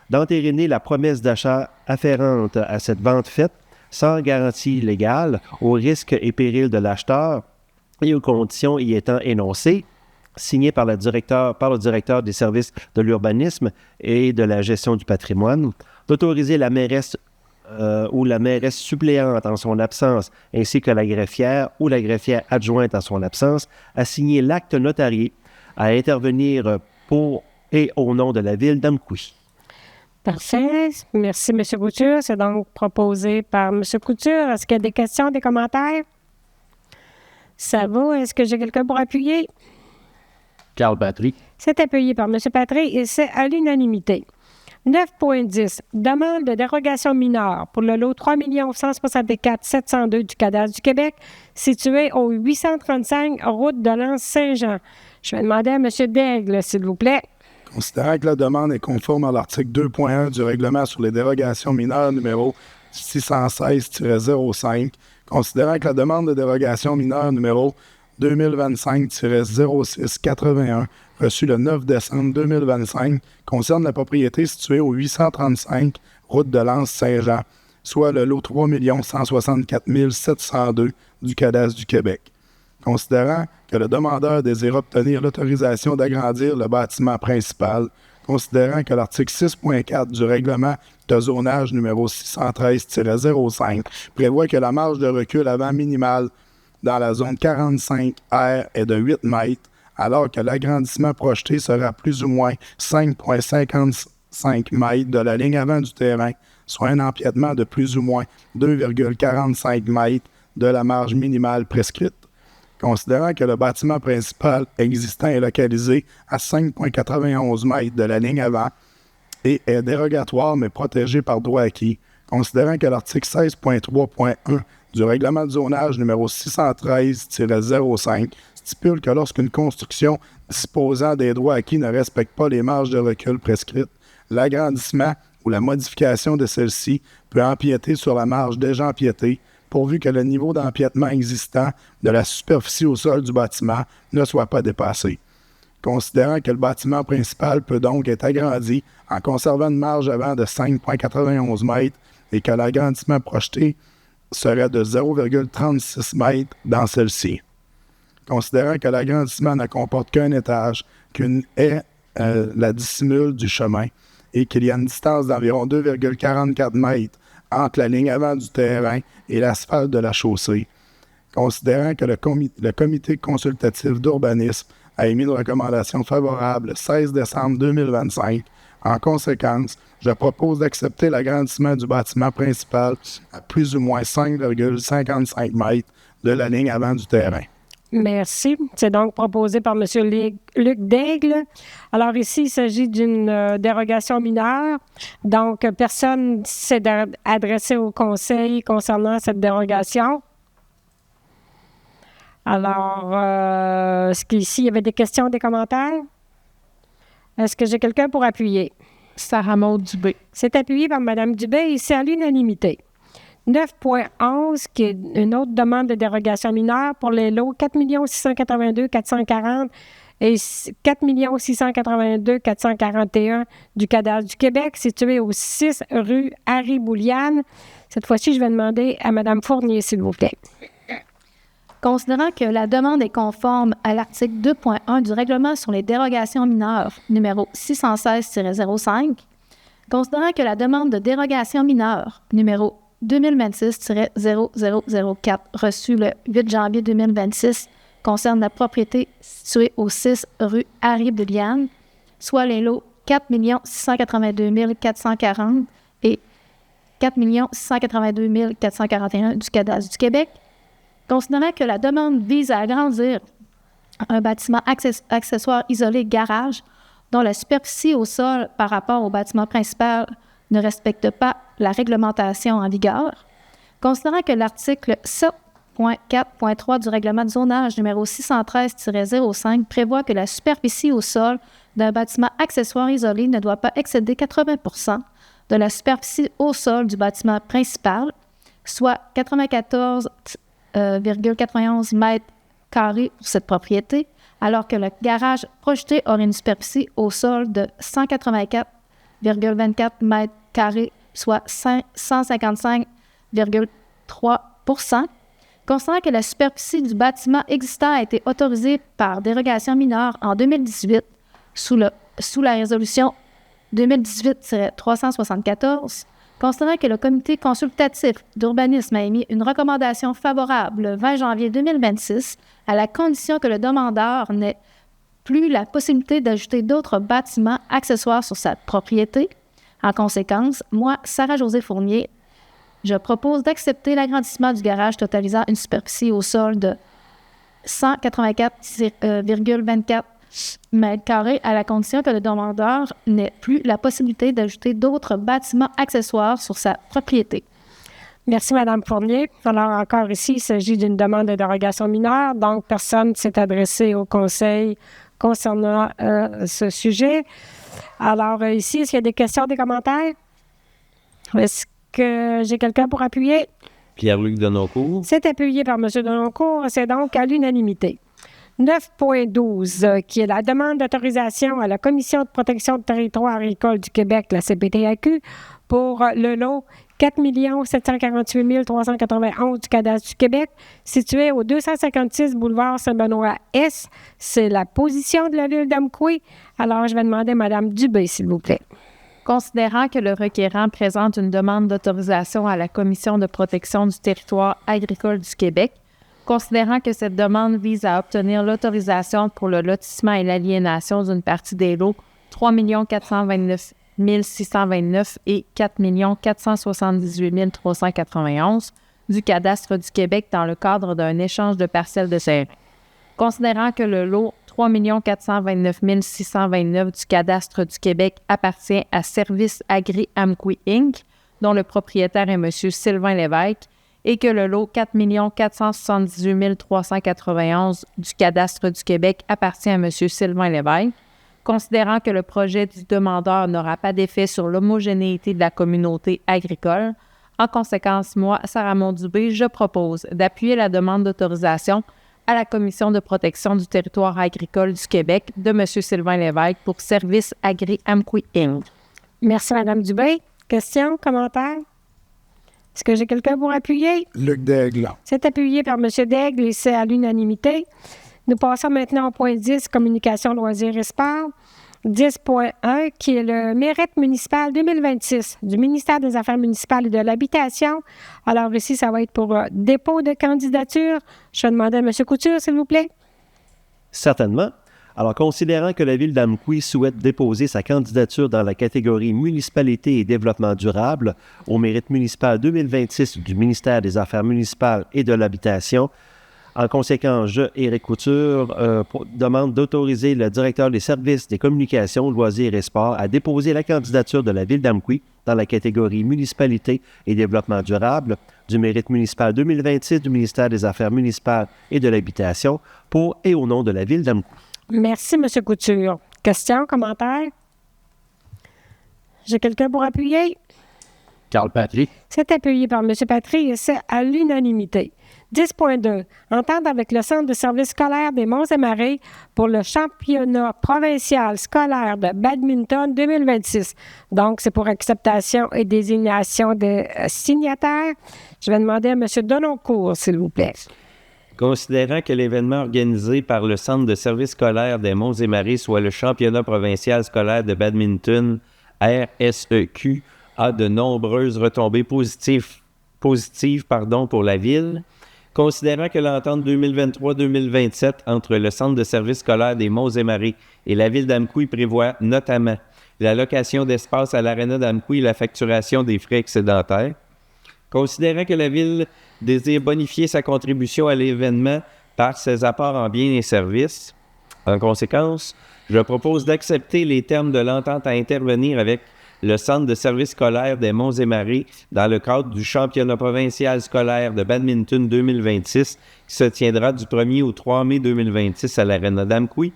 d'entériner la promesse d'achat afférente à cette vente faite sans garantie légale, aux risques et périls de l'acheteur et aux conditions y étant énoncées, signé par le directeur des services de l'urbanisme et de la gestion du patrimoine, d'autoriser la mairesse ou la mairesse suppléante en son absence, ainsi que la greffière ou la greffière adjointe en son absence, à signer l'acte notarié, à intervenir pour et au nom de la ville d'Amqui. Parfait. Merci, M. Couture. C'est donc proposé par M. Couture. Est-ce qu'il y a des questions, des commentaires? Ça va. Est-ce que j'ai quelqu'un pour appuyer? Carl Patry. C'est appuyé par M. Patry et c'est à l'unanimité. 9.10. Demande de dérogation mineure pour le lot 3 164 702 du cadastre du Québec, situé au 835 route de l'Anse-Saint-Jean. Je vais demander à M. Daigle, s'il vous plaît. Considérant que la demande est conforme à l'article 2.1 du règlement sur les dérogations mineures numéro 616-05, considérant que la demande de dérogation mineure numéro 2025-0681, reçue le 9 décembre 2025, concerne la propriété située au 835 route de l'Anse-Saint-Jean, soit le lot 3 164 702 du cadastre du Québec. Considérant que le demandeur désire obtenir l'autorisation d'agrandir le bâtiment principal, considérant que l'article 6.4 du règlement de zonage numéro 613-05 prévoit que la marge de recul avant minimale dans la zone 45R est de 8 mètres, alors que l'agrandissement projeté sera plus ou moins 5,55 mètres de la ligne avant du terrain, soit un empiètement de plus ou moins 2,45 mètres de la marge minimale prescrite. Considérant que le bâtiment principal existant est localisé à 5,91 mètres de la ligne avant et est dérogatoire mais protégé par droit acquis, considérant que l'article 16.3.1 du règlement de zonage numéro 613-05 stipule que lorsqu'une construction disposant des droits acquis ne respecte pas les marges de recul prescrites, l'agrandissement ou la modification de celle-ci peut empiéter sur la marge déjà empiétée, pourvu que le niveau d'empiètement existant de la superficie au sol du bâtiment ne soit pas dépassé. Considérant que le bâtiment principal peut donc être agrandi en conservant une marge avant de 5,91 mètres et que l'agrandissement projeté serait de 0,36 mètres dans celle-ci. Considérant que l'agrandissement ne comporte qu'un étage, qu'une haie la dissimule du chemin et qu'il y a une distance d'environ 2,44 mètres entre la ligne avant du terrain et l'asphalte de la chaussée. Considérant que le comité consultatif d'urbanisme a émis une recommandation favorable le 16 décembre 2025, en conséquence, je propose d'accepter l'agrandissement du bâtiment principal à plus ou moins 5,55 mètres de la ligne avant du terrain. Merci. C'est donc proposé par M. Luc Daigle. Alors ici, il s'agit d'une dérogation mineure. Donc, personne s'est adressé au conseil concernant cette dérogation. Alors, est-ce qu'ici, il y avait des questions, des commentaires? Est-ce que j'ai quelqu'un pour appuyer? Sarah Maud Dubé. C'est appuyé par Mme Dubé et c'est à l'unanimité. 9.11, qui est une autre demande de dérogation mineure pour les lots 4 682 440 et 4 682 441 du cadastre du Québec, situé au 6 rue Harry-Bouliane. Cette fois-ci, je vais demander à Mme Fournier, s'il vous plaît. Considérant que la demande est conforme à l'article 2.1 du règlement sur les dérogations mineures numéro 616-05, considérant que la demande de dérogation mineure numéro 2026-0004 reçue le 8 janvier 2026 concerne la propriété située au 6 rue Harry-Bouliane, soit les lots 4 682 440 et 4 682 441 du cadastre du Québec. Considérant que la demande vise à agrandir un bâtiment accessoire isolé garage dont la superficie au sol par rapport au bâtiment principal ne respecte pas la réglementation en vigueur, considérant que l'article 7.4.3 du règlement de zonage numéro 613-05 prévoit que la superficie au sol d'un bâtiment accessoire isolé ne doit pas excéder 80 % de la superficie au sol du bâtiment principal, soit 94,91 mètres carrés pour cette propriété, alors que le garage projeté aurait une superficie au sol de 184,24 mètres carrés, soit 155,3 %. Considérant que la superficie du bâtiment existant a été autorisée par dérogation mineure en 2018 sous la résolution 2018-374, considérant que le comité consultatif d'urbanisme a émis une recommandation favorable le 20 janvier 2026 à la condition que le demandeur n'ait plus la possibilité d'ajouter d'autres bâtiments accessoires sur sa propriété. En conséquence, moi, Sarah-Josée Fournier, je propose d'accepter l'agrandissement du garage totalisant une superficie au sol de 184,24 mètres carrés à la condition que le demandeur n'ait plus la possibilité d'ajouter d'autres bâtiments accessoires sur sa propriété. Merci, Mme Fournier. Alors, encore ici, il s'agit d'une demande de dérogation mineure, donc personne ne s'est adressé au Conseil concernant ce sujet. Alors, ici, est-ce qu'il y a des questions, des commentaires? Est-ce que j'ai quelqu'un pour appuyer? Pierre-Luc Denoncourt. C'est appuyé par M. Denoncourt, c'est donc à l'unanimité. 9.12, qui est la demande d'autorisation à la Commission de protection du territoire agricole du Québec, la CPTAQ, pour le lot 4 748 391 du cadastre du Québec, situé au 256 boulevard Saint-Benoît-Est. C'est la position de la ville d'Amqui. Alors, je vais demander à Mme Dubé, s'il vous plaît. Considérant que le requérant présente une demande d'autorisation à la Commission de protection du territoire agricole du Québec, considérant que cette demande vise à obtenir l'autorisation pour le lotissement et l'aliénation d'une partie des lots 3 429 629 et 4 478 391 du cadastre du Québec dans le cadre d'un échange de parcelles de terrain. Considérant que le lot 3 429 629 du cadastre du Québec appartient à Service Agri Amqui Inc., dont le propriétaire est M. Sylvain Lévesque, et que le lot 4 478 391 du cadastre du Québec appartient à M. Sylvain Lévesque, considérant que le projet du demandeur n'aura pas d'effet sur l'homogénéité de la communauté agricole. En conséquence, moi, Sarah Monddubé, je propose d'appuyer la demande d'autorisation à la Commission de protection du territoire agricole du Québec de M. Sylvain Lévesque pour Service Agri Amqui Inc. Merci, Mme Dubé. Questions, commentaires? Est-ce que j'ai quelqu'un pour appuyer? Luc Daigle. C'est appuyé par M. Daigle et c'est à l'unanimité. Nous passons maintenant au point 10, communication, loisirs et sport. 10.1, qui est le mérite municipal 2026 du ministère des Affaires municipales et de l'Habitation. Alors ici, ça va être pour dépôt de candidature. Je vais demander à M. Couture, s'il vous plaît. Certainement. Alors, considérant que la ville d'Amqui souhaite déposer sa candidature dans la catégorie Municipalité et développement durable au mérite municipal 2026 du ministère des Affaires municipales et de l'Habitation, en conséquence, je, Éric Couture, demande d'autoriser le directeur des services des communications, loisirs et sports à déposer la candidature de la ville d'Amqui dans la catégorie Municipalité et développement durable du mérite municipal 2026 du ministère des Affaires municipales et de l'Habitation pour et au nom de la ville d'Amqui. Merci, M. Couture. Questions, commentaires? J'ai quelqu'un pour appuyer? Carl Patry. C'est appuyé par M. Patry et c'est à l'unanimité. 10.2. Entente avec le Centre de services scolaires des Monts et Marais pour le championnat provincial scolaire de badminton 2026. Donc, c'est pour acceptation et désignation des signataires. Je vais demander à M. Denoncourt, s'il vous plaît. Considérant que l'événement organisé par le Centre de services scolaires des Monts et Marais soit le championnat provincial scolaire de badminton RSEQ a de nombreuses retombées positives pour la ville, considérant que l'entente 2023-2027 entre le Centre de services scolaires des Monts et Marais et la ville d'Amqui prévoit notamment la location d'espace à l'Arena d'Amqui et la facturation des frais excédentaires. Considérant que la Ville désire bonifier sa contribution à l'événement par ses apports en biens et services, en conséquence, je propose d'accepter les termes de l'entente à intervenir avec le Centre de services scolaires des Monts-et-Marais dans le cadre du championnat provincial scolaire de badminton 2026 qui se tiendra du 1er au 3 mai 2026 à l'Arena d'Amqui,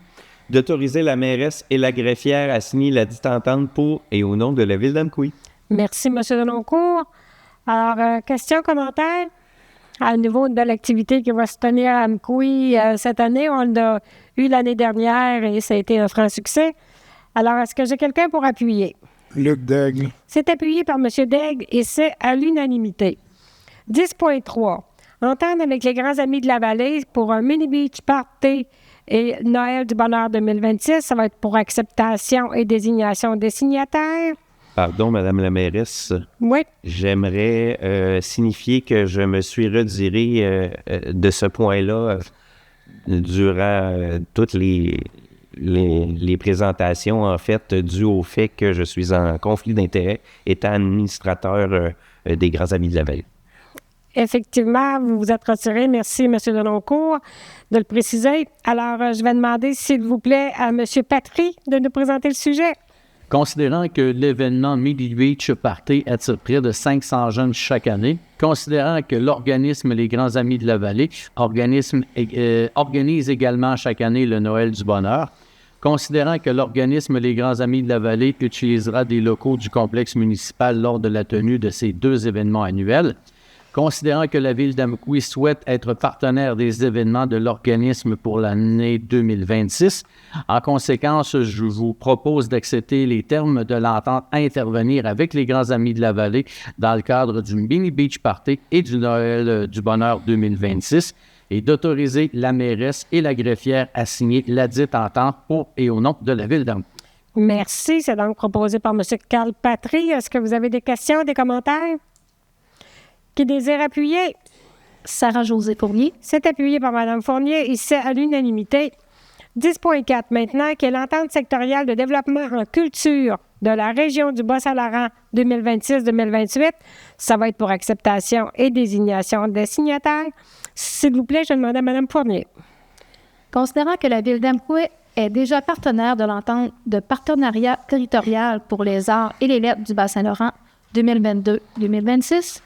d'autoriser la mairesse et la greffière à signer la dite entente pour et au nom de la Ville d'Amqui. Merci, M. Denoncourt. Alors, questions, commentaires? À niveau de l'activité qui va se tenir à Amqui cette année, on l'a eu l'année dernière et ça a été un franc succès. Alors, est-ce que j'ai quelqu'un pour appuyer? Luc Daigle. C'est appuyé par M. Daigle et c'est à l'unanimité. 10.3. Entendre avec les grands amis de la vallée pour un mini-beach party et Noël du bonheur 2026. Ça va être pour acceptation et désignation des signataires. Pardon, Madame la mairesse. Oui. J'aimerais signifier que je me suis retiré de ce point-là durant toutes les présentations, en fait, dû au fait que je suis en conflit d'intérêts étant administrateur des Grands Amis de la Vallée. Effectivement, vous vous êtes retiré. Merci, M. Denoncourt, de le préciser. Alors, je vais demander, s'il vous plaît, à M. Patry de nous présenter le sujet. Considérant que l'événement Midi Beach Party attire près de 500 jeunes chaque année, considérant que l'organisme Les Grands Amis de la Vallée organise également chaque année le Noël du bonheur, considérant que l'organisme Les Grands Amis de la Vallée utilisera des locaux du complexe municipal lors de la tenue de ces deux événements annuels, considérant que la Ville d'Amqui souhaite être partenaire des événements de l'organisme pour l'année 2026, en conséquence, je vous propose d'accepter les termes de l'entente à intervenir avec les Grands Amis de la Vallée dans le cadre du Mini Beach Party et du Noël du bonheur 2026 et d'autoriser la mairesse et la greffière à signer la dite entente pour et au nom de la Ville d'Amqui. Merci. C'est donc proposé par M. Carl Patry. Est-ce que vous avez des questions, des commentaires? Qui désire appuyer? Sarah-Josée Fournier. C'est appuyé par Mme Fournier et c'est à l'unanimité. 10.4 maintenant, qui est l'entente sectorielle de développement en culture de la région du Bas-Saint-Laurent 2026-2028. Ça va être pour acceptation et désignation des signataires. S'il vous plaît, je demande à Mme Fournier. Considérant que la Ville d'Amqui est déjà partenaire de l'entente de partenariat territorial pour les arts et les lettres du Bas-Saint-Laurent 2022-2026,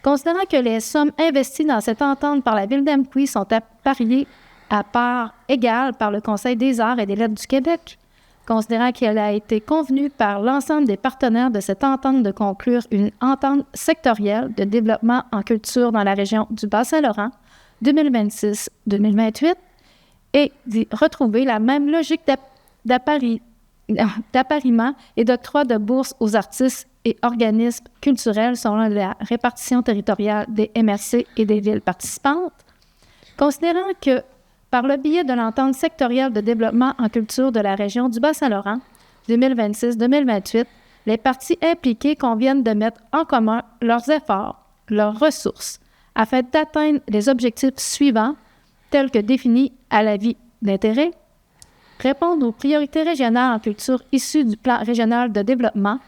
considérant que les sommes investies dans cette entente par la Ville d'Amqui sont appariées à part égale par le Conseil des arts et des lettres du Québec, considérant qu'elle a été convenue par l'ensemble des partenaires de cette entente de conclure une entente sectorielle de développement en culture dans la région du Bas-Saint-Laurent 2026-2028 et d'y retrouver la même logique d'appariement et d'octroi de bourses aux artistes et organismes culturels selon la répartition territoriale des MRC et des villes participantes, considérant que, par le biais de l'entente sectorielle de développement en culture de la région du Bas-Saint-Laurent 2026-2028, les parties impliquées conviennent de mettre en commun leurs efforts, leurs ressources, afin d'atteindre les objectifs suivants, tels que définis à l'avis d'intérêt, répondre aux priorités régionales en culture issues du plan régional de développement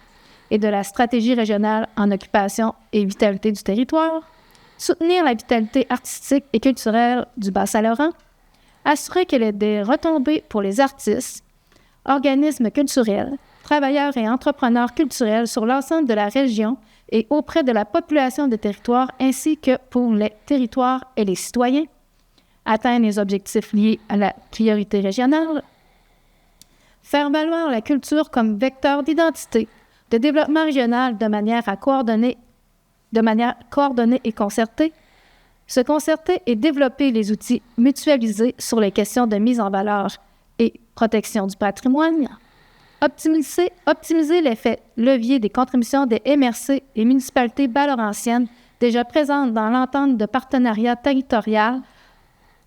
et de la stratégie régionale en occupation et vitalité du territoire, soutenir la vitalité artistique et culturelle du Bas-Saint-Laurent, assurer qu'elle ait des retombées pour les artistes, organismes culturels, travailleurs et entrepreneurs culturels sur l'ensemble de la région et auprès de la population des territoires ainsi que pour les territoires et les citoyens, atteindre les objectifs liés à la priorité régionale, faire valoir la culture comme vecteur d'identité, de développement régional de manière coordonnée et concertée, se concerter et développer les outils mutualisés sur les questions de mise en valeur et protection du patrimoine, optimiser l'effet levier des contributions des MRC et municipalités bas-laurentiennes déjà présentes dans l'entente de partenariat territorial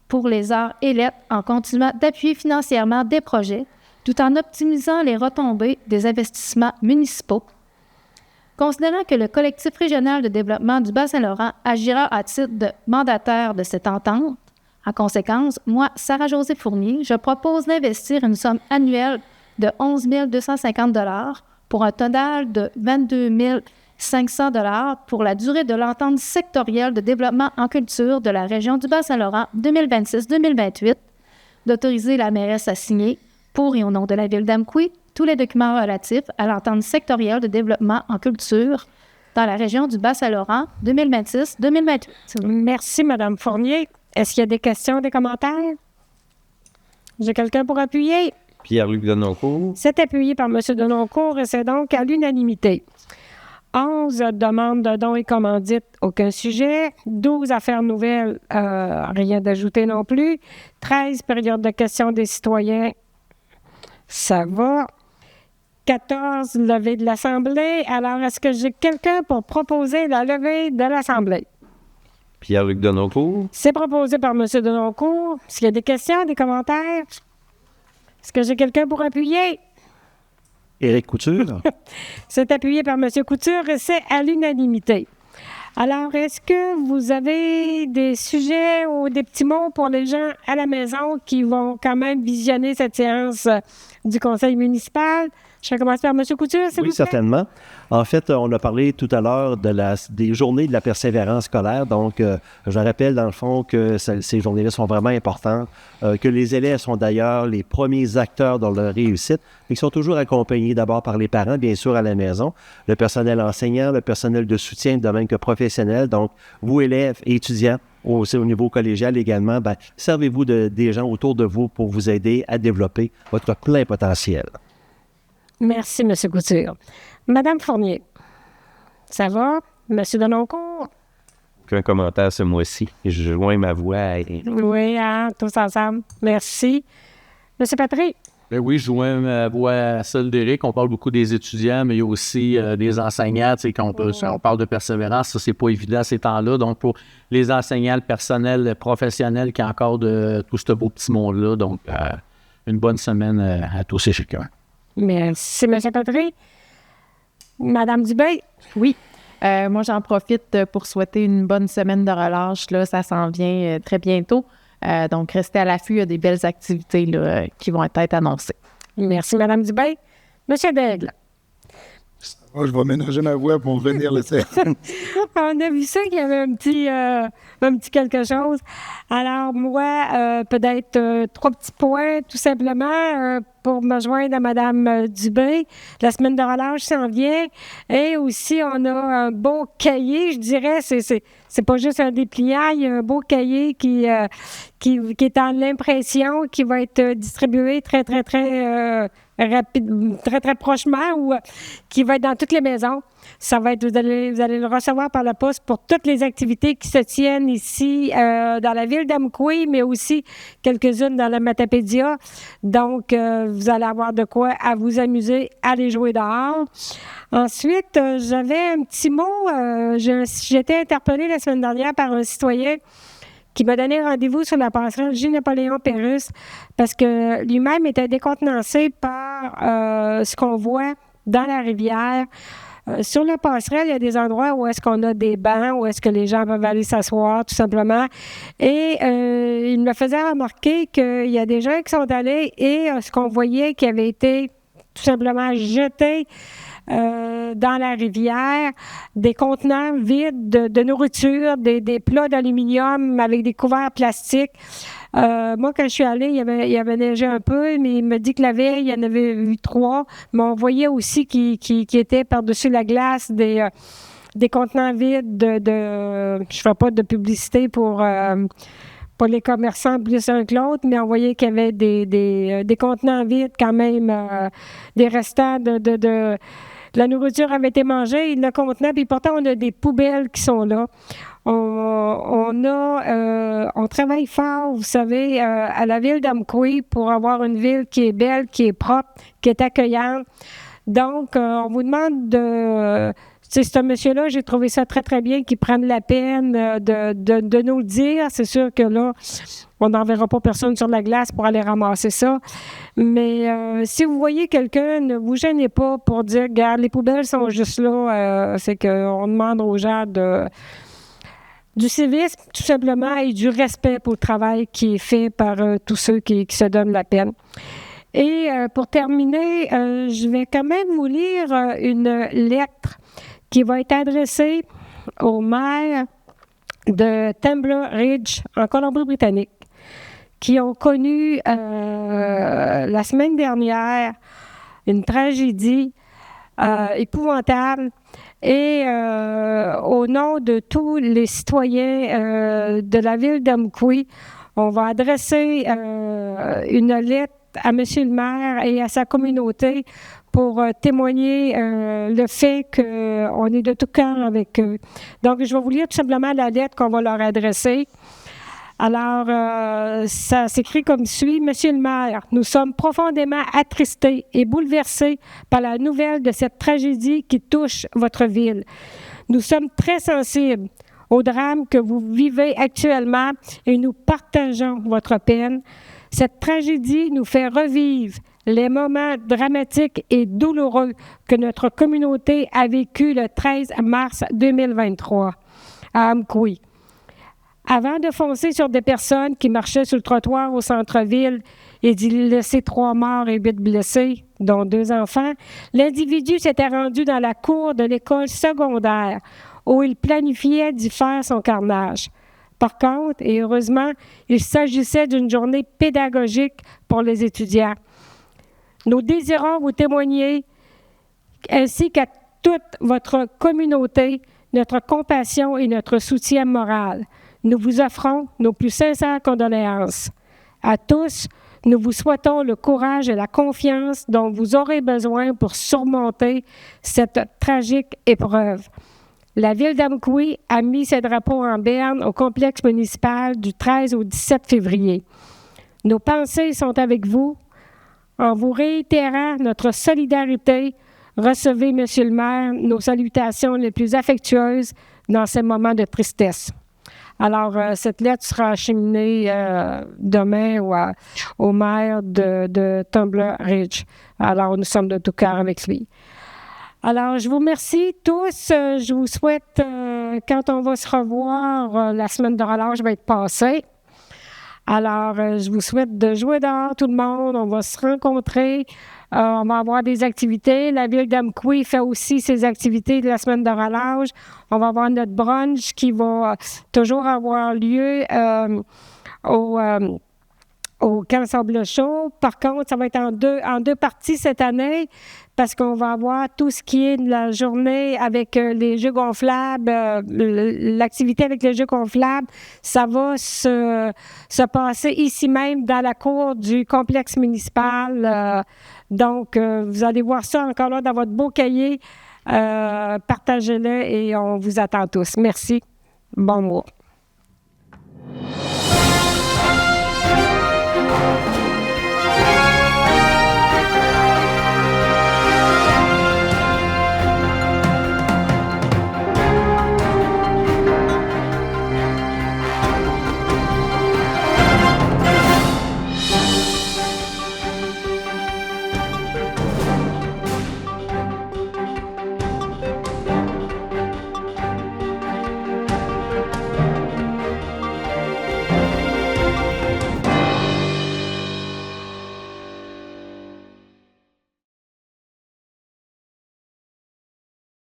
pour les arts et lettres en continuant d'appuyer financièrement des projets tout en optimisant les retombées des investissements municipaux. Considérant que le collectif régional de développement du Bas-Saint-Laurent agira à titre de mandataire de cette entente, en conséquence, moi, Sarah-Josée Fournier, je propose d'investir une somme annuelle de 11 250 pour un total de 22 500 pour la durée de l'entente sectorielle de développement en culture de la région du Bas-Saint-Laurent 2026-2028, d'autoriser la mairesse à signer, pour et au nom de la ville d'Amqui, tous les documents relatifs à l'entente sectorielle de développement en culture dans la région du Bas-Saint-Laurent 2026-2028. Merci, Mme Fournier. Est-ce qu'il y a des questions, des commentaires? J'ai quelqu'un pour appuyer? Pierre-Luc Denoncourt. C'est appuyé par M. Denoncourt et c'est donc à l'unanimité. 11 demandes de dons et commandites, aucun sujet. 12 affaires nouvelles, rien d'ajouté non plus. 13 périodes de questions des citoyens, ça va. 14 levées de l'Assemblée. Alors, est-ce que j'ai quelqu'un pour proposer la levée de l'Assemblée? Pierre-Luc Denoncourt. C'est proposé par M. Denoncourt. Est-ce qu'il y a des questions, des commentaires? Est-ce que j'ai quelqu'un pour appuyer? Éric Couture. C'est appuyé par M. Couture et c'est à l'unanimité. Alors, est-ce que vous avez des sujets ou des petits mots pour les gens à la maison qui vont quand même visionner cette séance du conseil municipal? Je vais commencer par M. Couture, s'il vous plaît. Oui, certainement. En fait, on a parlé tout à l'heure des journées de la persévérance scolaire. Donc, je rappelle dans le fond que ces journées-là sont vraiment importantes, que les élèves sont d'ailleurs les premiers acteurs dans leur réussite, mais qui sont toujours accompagnés d'abord par les parents, bien sûr, à la maison, le personnel enseignant, le personnel de soutien, de même que professionnel. Donc, vous, élèves et étudiants, aussi au niveau collégial également, servez-vous des gens autour de vous pour vous aider à développer votre plein potentiel. Merci, M. Couture. Madame Fournier, ça va? M. Denoncourt? Aucun commentaire ce mois-ci. Je joins ma voix à... Oui, tous ensemble. Merci. M. Patrick? Ben oui, je joins ma voix à celle d'Éric. On parle beaucoup des étudiants, mais il y a aussi des enseignants. Tu sais, quand on parle de persévérance, ça, c'est pas évident ces temps-là. Donc, pour les enseignants, le personnel, le professionnel qui a encore de tout ce beau petit monde-là. Donc, une bonne semaine à tous et chacun. Merci, M. Patrick. Madame Dubé? Oui. Moi, j'en profite pour souhaiter une bonne semaine de relâche. Là, ça s'en vient très bientôt. Donc, restez à l'affût. Il y a des belles activités là, qui vont être annoncées. Merci, Mme Dubé. Monsieur Daigle? Moi, je vais ménager ma voix pour venir le faire. On a vu ça qu'il y avait un petit quelque chose. Alors, moi, peut-être 3 petits points, tout simplement, pour me joindre à Mme Dubé. La semaine de relâche s'en vient. Et aussi, on a un beau cahier, je dirais. C'est pas juste un dépliant, il y a un beau cahier qui est en l'impression, qui va être distribué très, très, très rapide, très, très prochement, ou qui va être dans toutes les maisons. Ça va être, vous allez le recevoir par la poste pour toutes les activités qui se tiennent ici dans la ville d'Amqui, mais aussi quelques-unes dans la Matapédia. Donc, vous allez avoir de quoi à vous amuser, à aller jouer dehors. Ensuite, j'avais un petit mot. J'ai été interpellée la semaine dernière par un citoyen qui m'a donné rendez-vous sur la passerelle J-Napoléon Pérusse parce que lui-même était décontenancé par ce qu'on voit dans la rivière. Sur la passerelle, il y a des endroits où est-ce qu'on a des bancs, où est-ce que les gens peuvent aller s'asseoir, tout simplement. Et il me faisait remarquer qu'il y a des gens qui sont allés et ce qu'on voyait qui avait été tout simplement jeté dans la rivière, des contenants vides de nourriture, des plats d'aluminium avec des couverts plastiques. Moi, quand je suis allée, il y avait neigé un peu, mais il me dit que la veille, il y en avait eu 3. Mais on voyait aussi qui étaient par-dessus la glace des contenants vides je ne ferai pas de publicité pour les commerçants plus un que l'autre, mais on voyait qu'il y avait des contenants vides quand même, des restants de la nourriture avait été mangée, le contenant, puis pourtant on a des poubelles qui sont là. On travaille fort, vous savez, à la ville d'Amqui pour avoir une ville qui est belle, qui est propre, qui est accueillante. Donc, on vous demande de... C'est ce monsieur-là, j'ai trouvé ça très, très bien qu'il prenne la peine de nous le dire. C'est sûr que là, on n'enverra pas personne sur la glace pour aller ramasser ça. Mais si vous voyez quelqu'un, ne vous gênez pas pour dire, regarde, les poubelles sont juste là. C'est qu'on demande aux gens du civisme, tout simplement, et du respect pour le travail qui est fait par tous ceux qui se donnent la peine. Et pour terminer, je vais quand même vous lire une lettre qui va être adressée au maire de Temple Ridge, en Colombie-Britannique, qui ont connu la semaine dernière une tragédie épouvantable. Et au nom de tous les citoyens de la ville d'Amqui, on va adresser une lettre à M. le maire et à sa communauté pour témoigner le fait qu'on est de tout cœur avec eux. Donc, je vais vous lire tout simplement la lettre qu'on va leur adresser. Alors, ça s'écrit comme suit. Monsieur le maire, nous sommes profondément attristés et bouleversés par la nouvelle de cette tragédie qui touche votre ville. Nous sommes très sensibles au drame que vous vivez actuellement et nous partageons votre peine. Cette tragédie nous fait revivre les moments dramatiques et douloureux que notre communauté a vécu le 13 mars 2023 à Amqui. Avant de foncer sur des personnes qui marchaient sur le trottoir au centre-ville et d'y laisser 3 morts et 8 blessés, dont 2 enfants, l'individu s'était rendu dans la cour de l'école secondaire où il planifiait d'y faire son carnage. Par contre, et heureusement, il s'agissait d'une journée pédagogique pour les étudiants. Nous désirons vous témoigner, ainsi qu'à toute votre communauté, notre compassion et notre soutien moral. Nous vous offrons nos plus sincères condoléances. À tous, nous vous souhaitons le courage et la confiance dont vous aurez besoin pour surmonter cette tragique épreuve. La ville d'Amqui a mis ses drapeaux en berne au complexe municipal du 13 au 17 février. Nos pensées sont avec vous. En vous réitérant notre solidarité, recevez, Monsieur le maire, nos salutations les plus affectueuses dans ces moments de tristesse. Alors, cette lettre sera acheminée demain au maire de Temple Ridge. Alors, nous sommes de tout cœur avec lui. Alors, je vous remercie tous. Je vous souhaite, quand on va se revoir, la semaine de relâche va être passée. Alors, je vous souhaite de jouer dehors, tout le monde. On va se rencontrer. On va avoir des activités. La ville d'Amqui fait aussi ses activités de la semaine de relâche. On va avoir notre brunch qui va toujours avoir lieu au Camp Sable Chaud. Par contre, ça va être en deux parties cette année parce qu'on va avoir tout ce qui est de la journée avec les jeux gonflables, l'activité avec les jeux gonflables. Ça va se passer ici même dans la cour du complexe municipal. Donc, vous allez voir ça encore là dans votre beau cahier. Partagez-le et on vous attend tous. Merci. Bon mois.